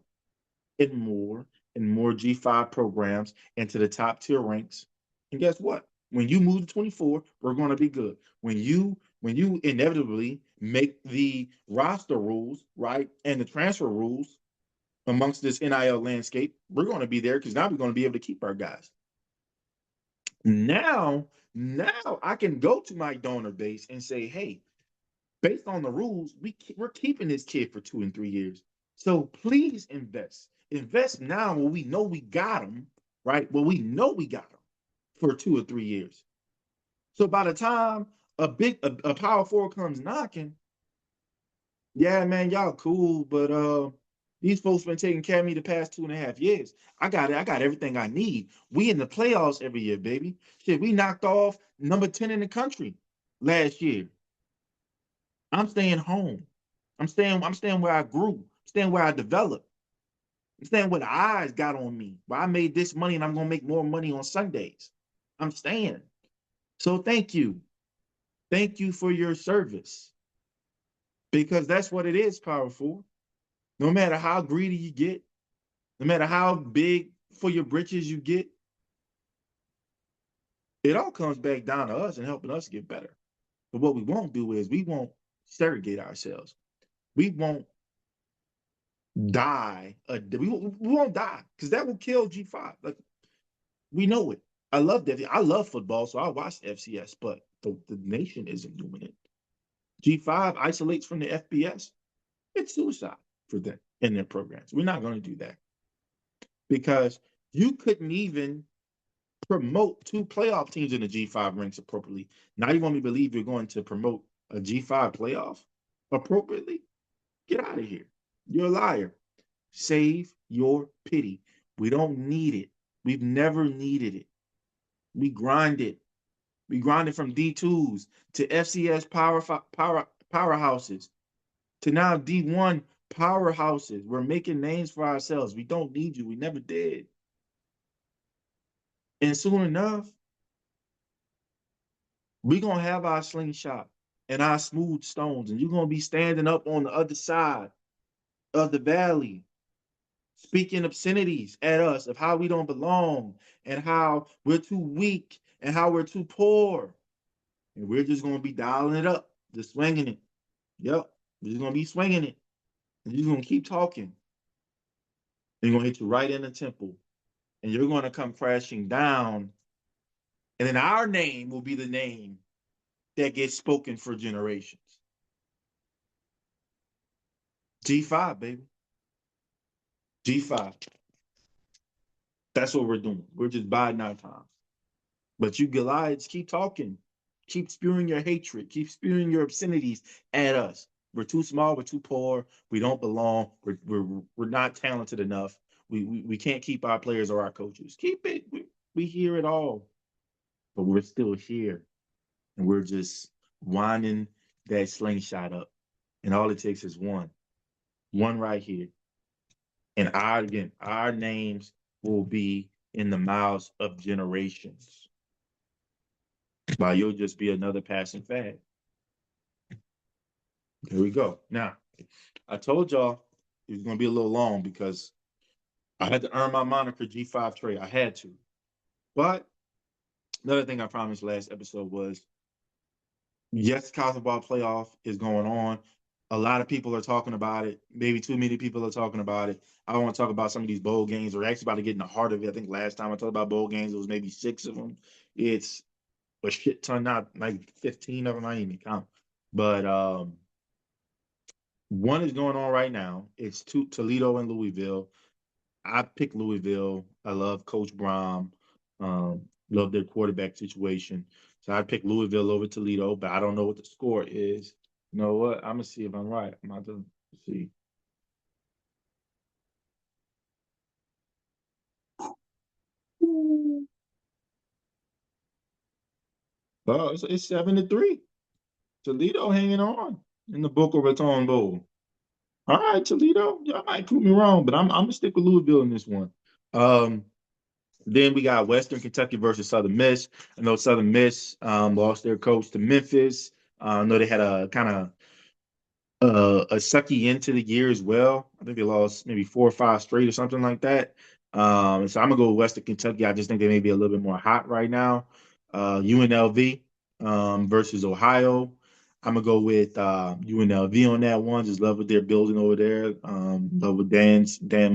and more and more G5 programs into the top tier ranks. And guess what? When you move to 24, we're going to be good. When you inevitably make the roster rules, right, and the transfer rules amongst this NIL landscape, we're going to be there because now we're going to be able to keep our guys. Now I can go to my donor base and say, hey, based on the rules, we're keeping this kid for 2 and 3 years. So please invest. Invest now when we know we got him, right? Well, we know we got him for 2 or 3 years. So by the time a power four comes knocking, yeah, man, y'all cool, but these folks been taking care of me the past 2.5 years. I got it. I got everything I need. We in the playoffs every year, baby. Shit, we knocked off number 10 in the country last year. I'm staying home. I'm staying where I grew. I'm staying where I developed. I'm staying where the eyes got on me. Where I made this money and I'm gonna make more money on Sundays. I'm staying. So thank you. Thank you for your service. Because that's what it is, powerful. No matter how greedy you get, no matter how big for your britches you get, it all comes back down to us and helping us get better. But what we won't do is we won't segregate ourselves. We won't die. We won't die because that will kill G5. Like we know it. I love that. I love football, so I watch FCS, but the nation isn't doing it. G5 isolates from the FBS. It's suicide for them in their programs. We're not going to do that because you couldn't even promote 2 playoff teams in the G5 ranks appropriately. Now you want me to believe you're going to promote a G5 playoff appropriately? Get out of here. You're a liar. Save your pity. We don't need it. We've never needed it. We grind it. We grind it from D2s to FCS powerhouses to now D1 powerhouses. We're making names for ourselves. We don't need you. We never did. And soon enough, we're going to have our slingshot and our smooth stones, and you're going to be standing up on the other side of the valley speaking obscenities at us of how we don't belong and how we're too weak and how we're too poor. And we're just going to be dialing it up, just swinging it. Yep, we're just going to be swinging it. And you're going to keep talking. And you're going to hit you right in the temple. And you're going to come crashing down. And then our name will be the name that gets spoken for generations. G5, baby. G5. That's what we're doing. We're just biding our time. But you Goliaths, keep talking. Keep spewing your hatred. Keep spewing your obscenities at us. We're too small. We're too poor. We don't belong. We're not talented enough. We can't keep our players or our coaches. Keep it. We hear it all, but we're still here, and we're just winding that slingshot up. And all it takes is one right here, and our names will be in the mouths of generations. While you'll just be another passing fad. Here we go. Now, I told y'all it was going to be a little long because I had to earn my moniker G5 Trey. I had to. But another thing I promised last episode was yes, college ball playoff is going on. A lot of people are talking about it. Maybe too many people are talking about it. I want to talk about some of these bowl games. We're actually about to get in the heart of it. I think last time I talked about bowl games, it was maybe 6 of them. It's a shit ton, not like 15 of them. I didn't even count. But one is going on right now. It's Toledo and Louisville. I picked Louisville. I love Coach Brom. Love their quarterback situation. So I picked Louisville over Toledo, but I don't know what the score is. You know what? I'm gonna see if I'm right. I'm about to see. Oh, it's 7-3. Toledo hanging on in the Boca Raton Bowl. All right, Toledo. Y'all might prove me wrong, but I'm gonna stick with Louisville in this one. Um, Then we got Western Kentucky versus Southern Miss. I know Southern Miss lost their coach to Memphis. I know they had a kind of a sucky into the year as well. I think they lost maybe 4 or 5 straight or something like that. So I'm gonna go with Western Kentucky. I just think they may be a little bit more hot right now. UNLV versus Ohio. I'm gonna go with UNLV on that one. Just love what they're building over there. Love what Dan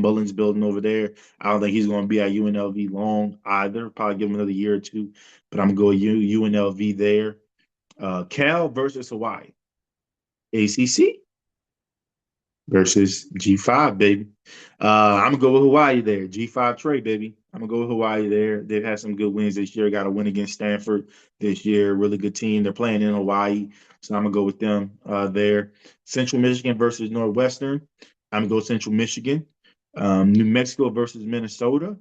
Mullen's building over there. I don't think he's gonna be at UNLV long either. Probably give him another year or two. But I'm gonna go with UNLV there. Cal versus Hawaii. ACC versus G5, baby. I'm gonna go with Hawaii there. G5 Trey, baby. I'm gonna go with Hawaii there. They've had some good wins this year. Got a win against Stanford this year. Really good team. They're playing in Hawaii, so I'm gonna go with them there. Central Michigan versus Northwestern. I'm gonna go Central Michigan. New Mexico versus Minnesota.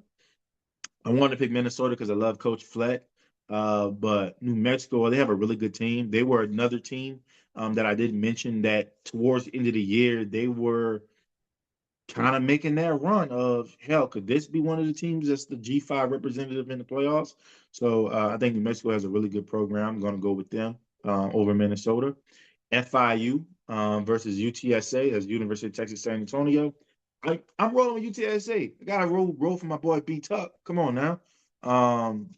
I wanted to pick Minnesota because I love Coach Fleck. But New Mexico, they have a really good team. They were another team that I didn't mention that towards the end of the year, they were kind of making that run of hell. Could this be one of the teams that's the G5 representative in the playoffs? So I think New Mexico has a really good program. I'm going to go with them over Minnesota. FIU versus UTSA, as University of Texas San Antonio. I'm rolling with UTSA. I got to roll for my boy B Tuck. Come on now. Um,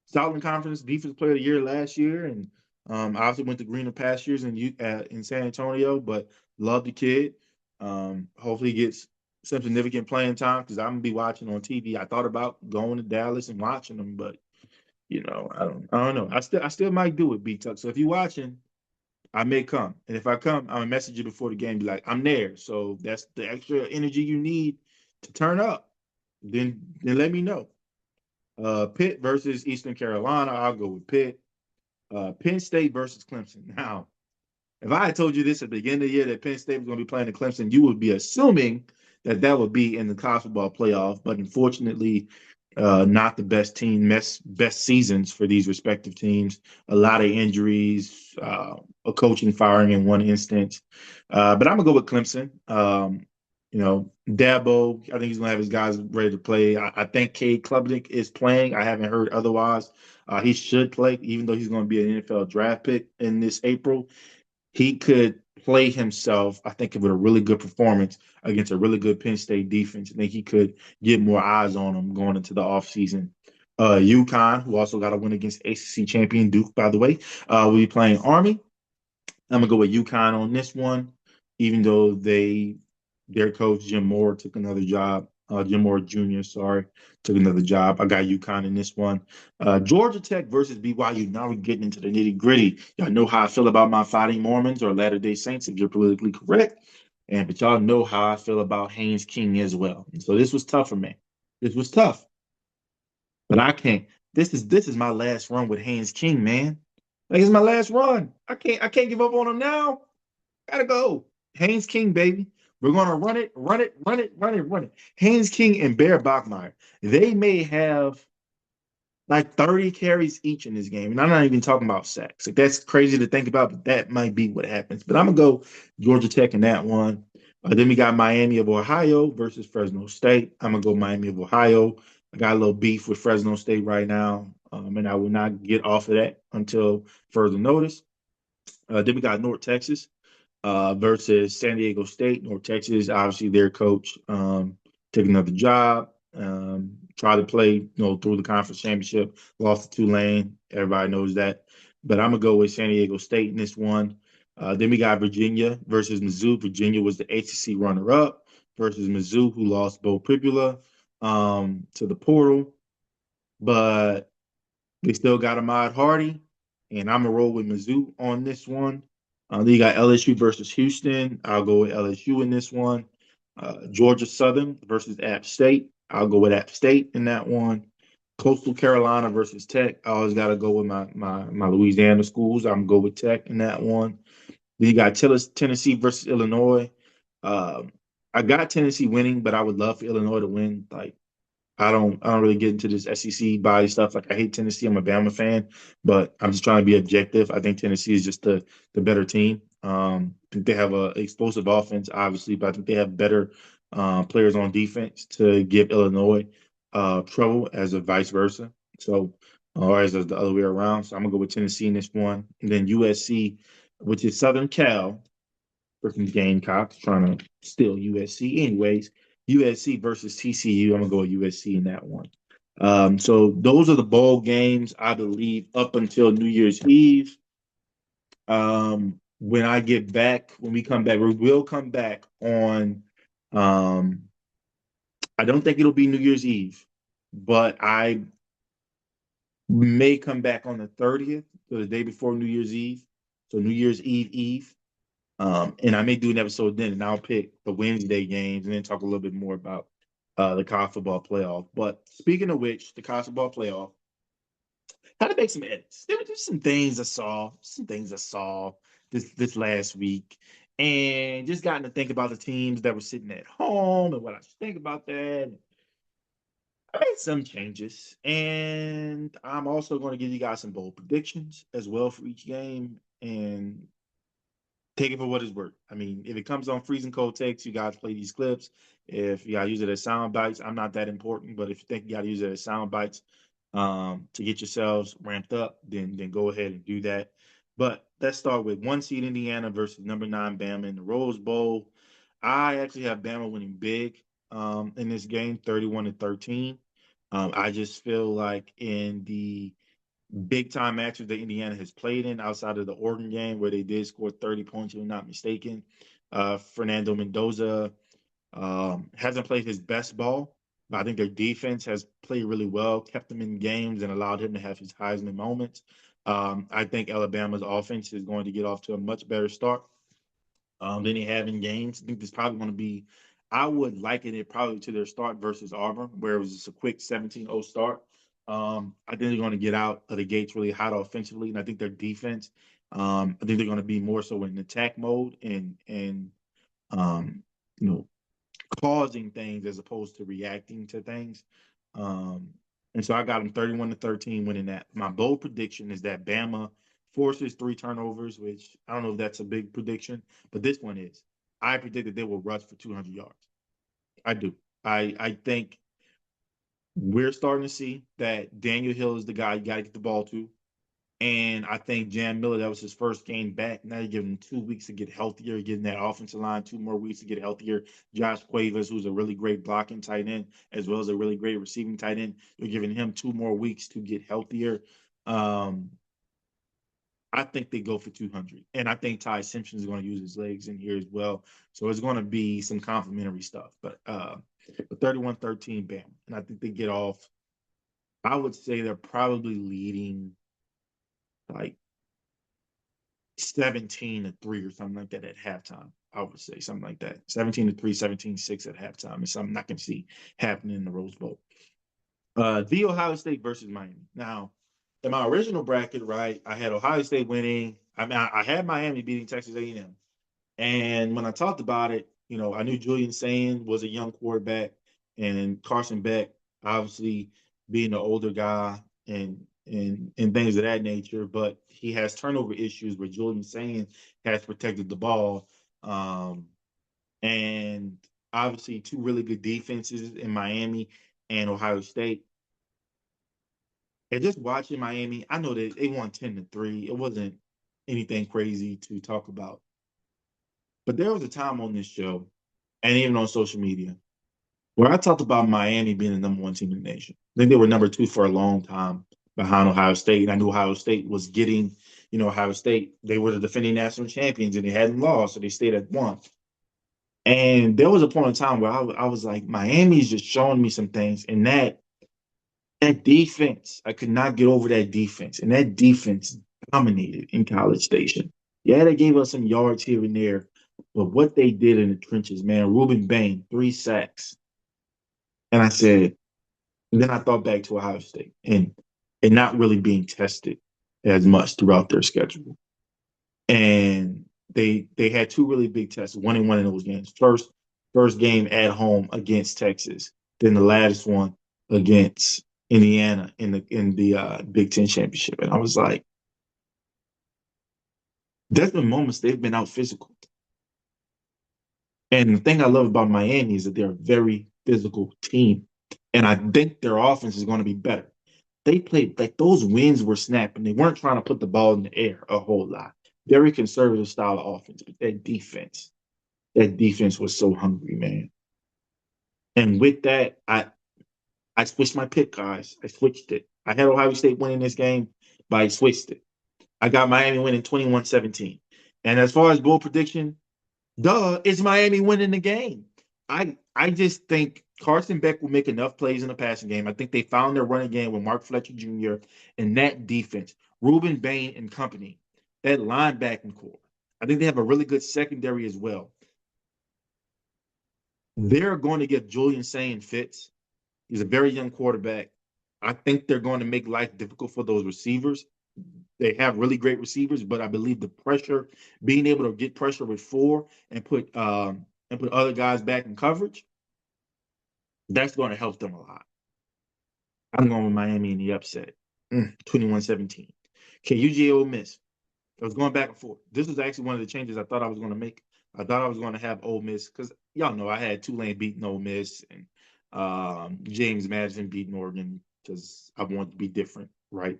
Southland Conference Defensive Player of the Year last year, and obviously went to greener pastures in San Antonio. But love the kid. Hopefully, he gets some significant playing time because I'm gonna be watching on TV. I thought about going to Dallas and watching them, but I don't know. I still might do it, B Tuck. So if you're watching, I may come, and if I come, I'm gonna message you before the game. Be like, I'm there. So that's the extra energy you need to turn up. Then let me know. Pitt versus Eastern Carolina. I'll go with Pitt. Penn State versus Clemson. Now, if I had told you this at the beginning of the year that Penn State was going to be playing in Clemson, you would be assuming that that would be in the college football playoff. But unfortunately, not the best team, best seasons for these respective teams. A lot of injuries, a coaching firing in one instance. But I'm gonna go with Clemson. Dabo, I think he's gonna have his guys ready to play. I think Cade Klubnik is playing. I haven't heard otherwise. He should play, even though he's going to be an NFL draft pick in this April. He could play himself, I think, with a really good performance against a really good Penn State defense. I think he could get more eyes on him going into the offseason. UConn, who also got a win against ACC champion Duke, by the way, will be playing Army. I'm gonna go with UConn on this one, even though their coach Jim Moore took another job. Jim Moore Jr. Sorry, took another job. I got UConn in this one. Georgia Tech versus BYU. Now we're getting into the nitty gritty. Y'all know how I feel about my Fighting Mormons or Latter Day Saints, if you're politically correct. but y'all know how I feel about Haynes King as well. And so this was tough for me. This was tough, but I can't. This is my last run with Haynes King, man. Like it's my last run. I can't give up on him now. Gotta go. Haynes King, baby. We're gonna run it, run it, run it, run it, run it. Haynes King and Bear Bachmeier. They may have like 30 carries each in this game. And I'm not even talking about sacks. Like that's crazy to think about, but that might be what happens. But I'm gonna go Georgia Tech in that one. Then we got Miami of Ohio versus Fresno State. I'm gonna go Miami of Ohio. I got a little beef with Fresno State right now, and I will not get off of that until further notice. Then we got North Texas versus San Diego State. North Texas, obviously their coach took another job, tried to play, through the conference championship, lost to Tulane. Everybody knows that. But I'm gonna go with San Diego State in this one. Then we got Virginia versus Mizzou. Virginia was the ACC runner-up versus Mizzou, who lost Bo Pribula to the portal. But they still got Ahmad Hardy, and I'm gonna roll with Mizzou on this one. Then you got LSU versus Houston. I'll go with LSU in this one. Georgia Southern versus App State. I'll go with App State in that one. Coastal Carolina versus Tech. I always got to go with my Louisiana schools. I'm gonna go with Tech in that one. Then you got Tennessee versus Illinois. Um, I got Tennessee winning, but I would love for Illinois to win. Like I don't really get into this SEC body stuff. Like I hate Tennessee. I'm a Bama fan, but I'm just trying to be objective. I think Tennessee is just the better team. I think they have a explosive offense, obviously, but I think they have better players on defense to give Illinois trouble as a vice versa. So, or as the other way around. So I'm gonna go with Tennessee in this one, and then USC, which is Southern Cal freaking Gamecocks trying to steal USC. Anyways, USC versus TCU. I'm gonna go with USC in that one. So those are the bowl games, I believe, up until New Year's Eve. When we come back, we will come back on. Um, I don't think it'll be New Year's Eve, but I may come back on the 30th, so the day before New Year's Eve. So New Year's Eve Eve. And I may do an episode then, and I'll pick the Wednesday games and then talk a little bit more about the college football playoff. But speaking of which, the college football playoff, had to make some edits. There were just some things I saw this last week, and just gotten to think about the teams that were sitting at home and what I should think about that. I made some changes, and I'm also going to give you guys some bold predictions as well for each game. And take it for what it's worth. I mean, if it comes on freezing cold takes, you guys play these clips. If you gotta use it as sound bites, I'm not that important, but if you think you gotta use it as sound bites to get yourselves ramped up, then go ahead and do that. But let's start with 1 seed Indiana versus number 9 Bama in the Rose Bowl. I actually have Bama winning big in this game, 31-13. I just feel like in the big time matches that Indiana has played in outside of the Oregon game where they did score 30 points, if I'm not mistaken. Fernando Mendoza hasn't played his best ball, but I think their defense has played really well, kept him in games and allowed him to have his Heisman moments. I think Alabama's offense is going to get off to a much better start than they have in games. I think this is probably going to be, I would liken it probably to their start versus Auburn, where it was just a quick 17-0 start. I think they're going to get out of the gates really hot offensively, and I think their defense, I think they're going to be more so in attack mode and um, you know causing things as opposed to reacting to things. Um, and so I got them 31-13 winning that. My bold prediction is that Bama forces 3 turnovers, which I don't know if that's a big prediction, but this one is. I predict that they will rush for 200 yards. I do. I think we're starting to see that Daniel Hill is the guy you got to get the ball to. And I think Jan Miller, that was his first game back. Now you're giving him 2 weeks to get healthier, getting that offensive line 2 more weeks to get healthier. Josh Cuevas, who's a really great blocking tight end, as well as a really great receiving tight end, you're giving him 2 more weeks to get healthier. Um, I think they go for 200. And I think Ty Simpson is going to use his legs in here as well. So it's going to be some complimentary stuff. But 31-13 Bam. And I think they get off. I would say they're probably leading like 17-3 or something like that at halftime. I would say something like that. 17-3, 17-6 at halftime is something I can see happening in the Rose Bowl. The Ohio State versus Miami. Now, in my original bracket, right, I had Ohio State winning. I mean, I had Miami beating Texas A&M. And when I talked about it, I knew Julian Sayin was a young quarterback, and Carson Beck, obviously being the older guy and things of that nature. But he has turnover issues where Julian Sayin has protected the ball, and obviously two really good defenses in Miami and Ohio State. And just watching Miami, I know that they won 10-3. It wasn't anything crazy to talk about. But there was a time on this show, and even on social media, where I talked about Miami being the number one team in the nation. I think they were number two for a long time behind Ohio State. And I knew Ohio State was getting, Ohio State, they were the defending national champions and they hadn't lost, so they stayed at one. And there was a point in time where I was like, Miami's just showing me some things. And that defense, I could not get over that defense. And that defense dominated in College Station. Yeah, they gave us some yards here and there, but what they did in the trenches, man, Ruben Bain, 3 sacks. And I said, and then I thought back to Ohio State and not really being tested as much throughout their schedule. And they had two really big tests, 1-1 in those games. First game at home against Texas, then the last one against Indiana in the Big Ten championship. And I was like, there's been moments they've been out physical. And the thing I love about Miami is that they're a very physical team. And I think their offense is going to be better. They played like those wins were snapping. They weren't trying to put the ball in the air a whole lot. Very conservative style of offense, but that defense was so hungry, man. And with that, I switched my pick, guys. I switched it. I had Ohio State winning this game, but I switched it. I got Miami winning 21-17. And as far as bold prediction, duh, it's Miami winning the game. I just think Carson Beck will make enough plays in the passing game. I think they found their running game with Mark Fletcher Jr. and that defense, Ruben Bain and company, that linebacking core. I think they have a really good secondary as well. They're going to get Julian Sayin fits. He's a very young quarterback. I think they're going to make life difficult for those receivers. They have really great receivers, but I believe the pressure, being able to get pressure with four and put other guys back in coverage, that's going to help them a lot. I'm going with Miami in the upset. 21-17. Okay, UGA Ole Miss. I was going back and forth. This was actually one of the changes I thought I was going to make. I thought I was going to have Ole Miss because y'all know I had Tulane beating Ole Miss and James Madison beating Oregon because I wanted to be different, right?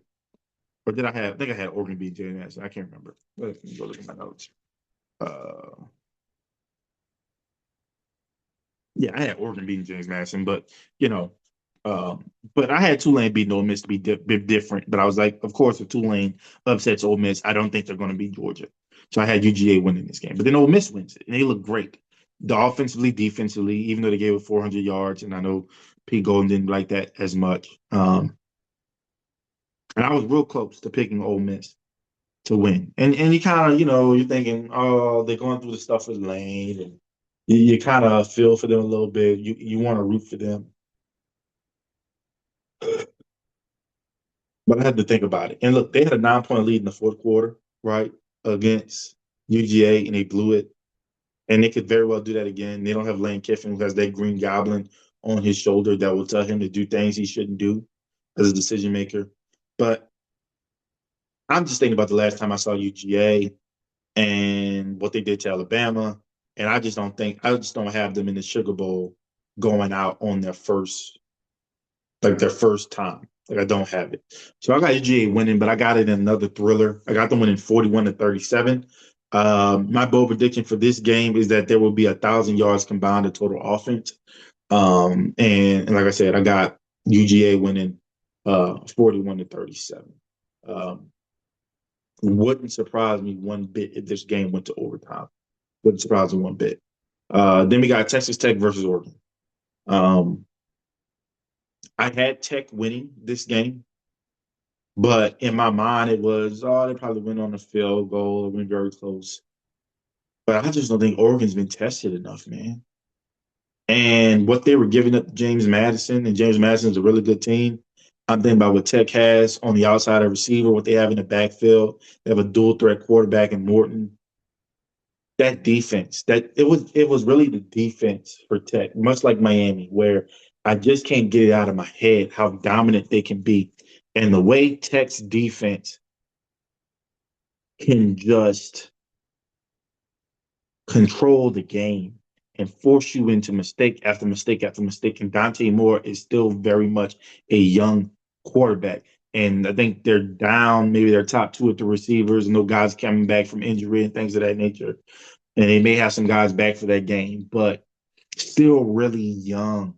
Or did I have? I think I had Oregon beat James Madison. I can't remember. Let me go look at my notes. Uh, yeah, I had Oregon beating James Madison, but you know, but I had Tulane beating Ole Miss to be different. But I was like, of course, if Tulane upsets Ole Miss, I don't think they're going to beat Georgia. So I had UGA winning this game. But then Ole Miss wins it, and they look great. The offensively, defensively, even though they gave it 400 yards, and I know Pete Golden didn't like that as much. And I was real close to picking Ole Miss to win. And you kind of, you're thinking, oh, they're going through the stuff with Lane, and you kind of feel for them a little bit. You want to root for them. But I had to think about it. And look, they had a 9-point lead in the fourth quarter, right, against UGA, and they blew it. And they could very well do that again. They don't have Lane Kiffin, who has that green goblin on his shoulder that will tell him to do things he shouldn't do as a decision maker. But I'm just thinking about the last time I saw UGA and what they did to Alabama. And I just don't have them in the Sugar Bowl going out on their first time. Like I don't have it. So I got UGA winning, but I got it in another thriller. I got them winning 41-37. My bold prediction for this game is that there will be 1,000 yards combined of total offense. And like I said, I got UGA winning 41-37. Wouldn't surprise me one bit if this game went to overtime. Wouldn't surprise me one bit. Then we got Texas Tech versus Oregon. Um, I had Tech winning this game, but in my mind it was, oh, they probably went on a field goal or went very close. But I just don't think Oregon's been tested enough, man. And what they were giving up to James Madison, and James Madison's a really good team. I'm thinking about what Tech has on the outside of receiver, what they have in the backfield. They have a dual threat quarterback in Morton. That defense, it was really the defense for Tech, much like Miami, where I just can't get it out of my head how dominant they can be. And the way Tech's defense can just control the game and force you into mistake after mistake after mistake. And Dante Moore is still very much a young quarterback. And I think they're down maybe their top two or three receivers, and no guys coming back from injury and things of that nature. And they may have some guys back for that game, but still really young.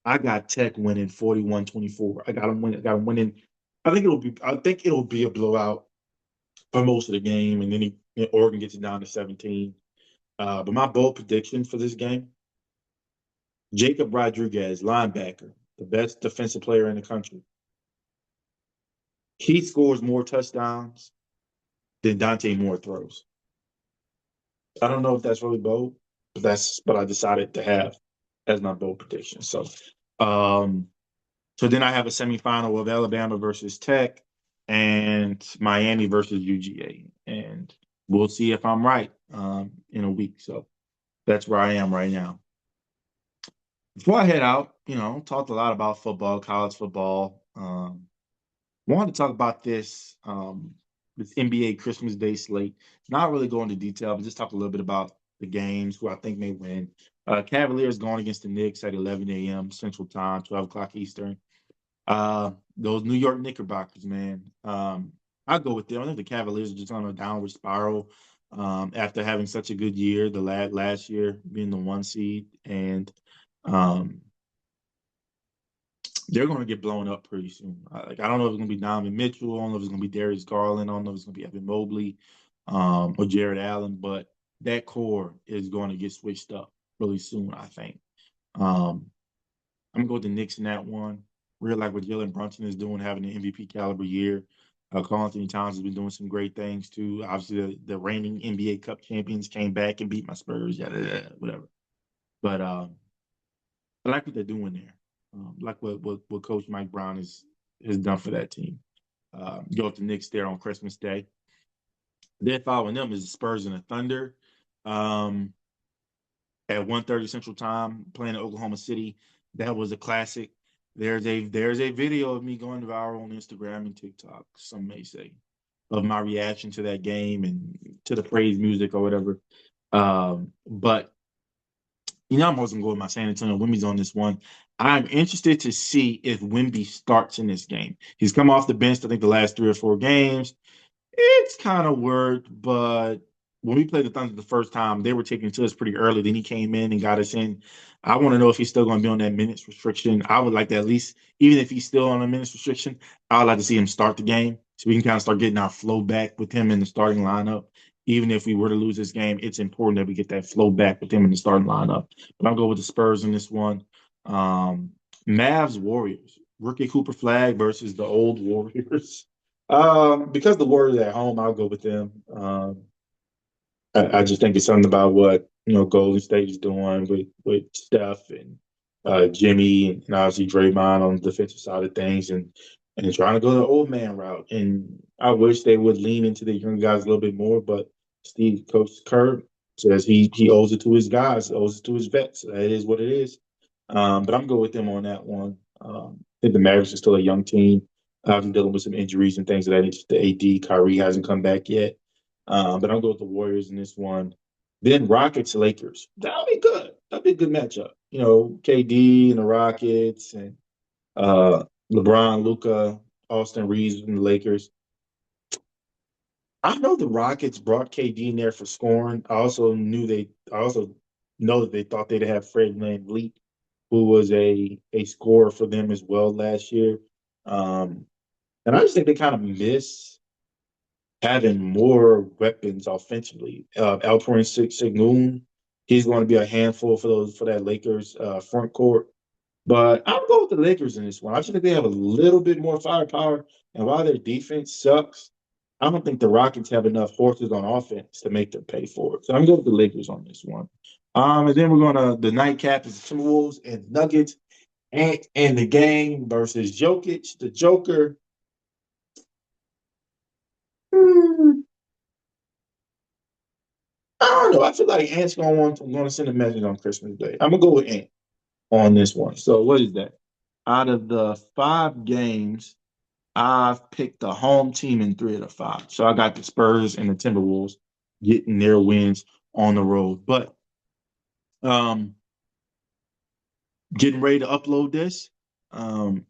I got Tech winning 41-24. I got them winning. I got them winning. I think it'll be a blowout for most of the game, and then Oregon gets it down to 17. But my bold prediction for this game, Jacob Rodriguez, linebacker, the best defensive player in the country. He scores more touchdowns than Dante Moore throws. I don't know if that's really bold, but that's what I decided to have as my bold prediction. Um, so then I have a semifinal of Alabama versus Tech and Miami versus UGA, and we'll see if I'm right in a week. So that's where I am right now. Before I head out, talked a lot about football, college football. Wanted to talk about this NBA Christmas Day slate. Not really go into detail, but just talk a little bit about the games, who I think may win. Cavaliers going against the Knicks at 11 a.m. Central Time, 12 o'clock Eastern. Those New York Knickerbockers, man. I go with them. I think the Cavaliers are just on a downward spiral after having such a good year, the last year being the one seed, and um, they're going to get blown up pretty soon. I don't know if it's going to be Donovan Mitchell. I don't know if it's going to be Darius Garland. I don't know if it's going to be Evan Mobley or Jared Allen, but that core is going to get switched up really soon, I think. Um, I'm going to go with the Knicks in that one. Really like what Jalen Brunson is doing, having an MVP caliber year. Karl Anthony Towns has been doing some great things too. Obviously, the reigning NBA Cup champions came back and beat my Spurs, whatever. But I like what they're doing there. Like what Coach Mike Brown has done for that team. Go with the Knicks there on Christmas Day. Then following them is the Spurs and the Thunder. Um, at 1:30 Central Time, playing in Oklahoma City. That was a classic. There's a video of me going viral on Instagram and TikTok, some may say, of my reaction to that game and to the praise music or whatever. But I'm also going to go with my San Antonio Wimby's on this one. I'm interested to see if Wimby starts in this game. He's come off the bench, I think, the last 3 or 4 games. It's kind of worked, but when we played the Thunder the first time, they were taking it to us pretty early. Then he came in and got us in. I want to know if he's still going to be on that minutes restriction. I would like to at least, even if he's still on a minutes restriction, I would like to see him start the game so we can kind of start getting our flow back with him in the starting lineup. Even if we were to lose this game, it's important that we get that flow back with him in the starting lineup. But I'll go with the Spurs in this one. Um, Mavs Warriors. Rookie Cooper Flag versus the old Warriors. Because the Warriors are at home, I'll go with them. I just think it's something about what Golden State is doing with Steph and Jimmy and obviously Draymond on the defensive side of things, and trying to go the old man route. And I wish they would lean into the young guys a little bit more. But Coach Kerr says he owes it to his guys, owes it to his vets. That is what it is. But I'm going with them on that one. I think the Mavericks are still a young team. Obviously dealing with some injuries and things of that nature. The AD, Kyrie hasn't come back yet. But I'll go with the Warriors in this one. Then Rockets, Lakers. That'll be good. That'll be a good matchup. KD and the Rockets and LeBron, Luca, Austin Reeves and the Lakers. I know the Rockets brought KD in there for scoring. I also know that they thought they'd have Fred VanVleet, who was a scorer for them as well last year. Um, and I just think they kind of miss having more weapons offensively. Alperen Sengun, he's going to be a handful for that Lakers front court. But I'll go with the Lakers in this one. I just think they have a little bit more firepower. And while their defense sucks, I don't think the Rockets have enough horses on offense to make them pay for it. So I'm going with the Lakers on this one. And then we're gonna the nightcap is the Timberwolves and Nuggets and the game versus Jokic, the Joker. Hmm, I don't know. I feel like Ant's gonna send a message on Christmas Day. I'm gonna go with Ant on this one. So what is that? Out of the 5 games, I've picked the home team in 3 of the 5. So I got the Spurs and the Timberwolves getting their wins on the road. But um, getting ready to upload this. Um,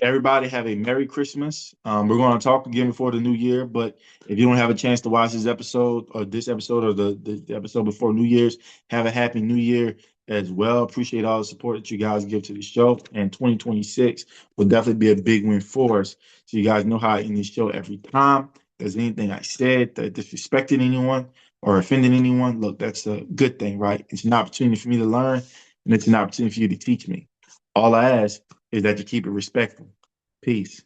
Everybody have a Merry Christmas. We're going to talk again before the new year, but if you don't have a chance to watch this episode or the episode before New Year's, have a happy New Year as well. Appreciate all the support that you guys give to the show. And 2026 will definitely be a big win for us. So you guys know how I end this show every time. If there's anything I said that disrespected anyone or offended anyone, look, that's a good thing, right? It's an opportunity for me to learn, and it's an opportunity for you to teach me. All I ask is that you keep it respectful. Peace.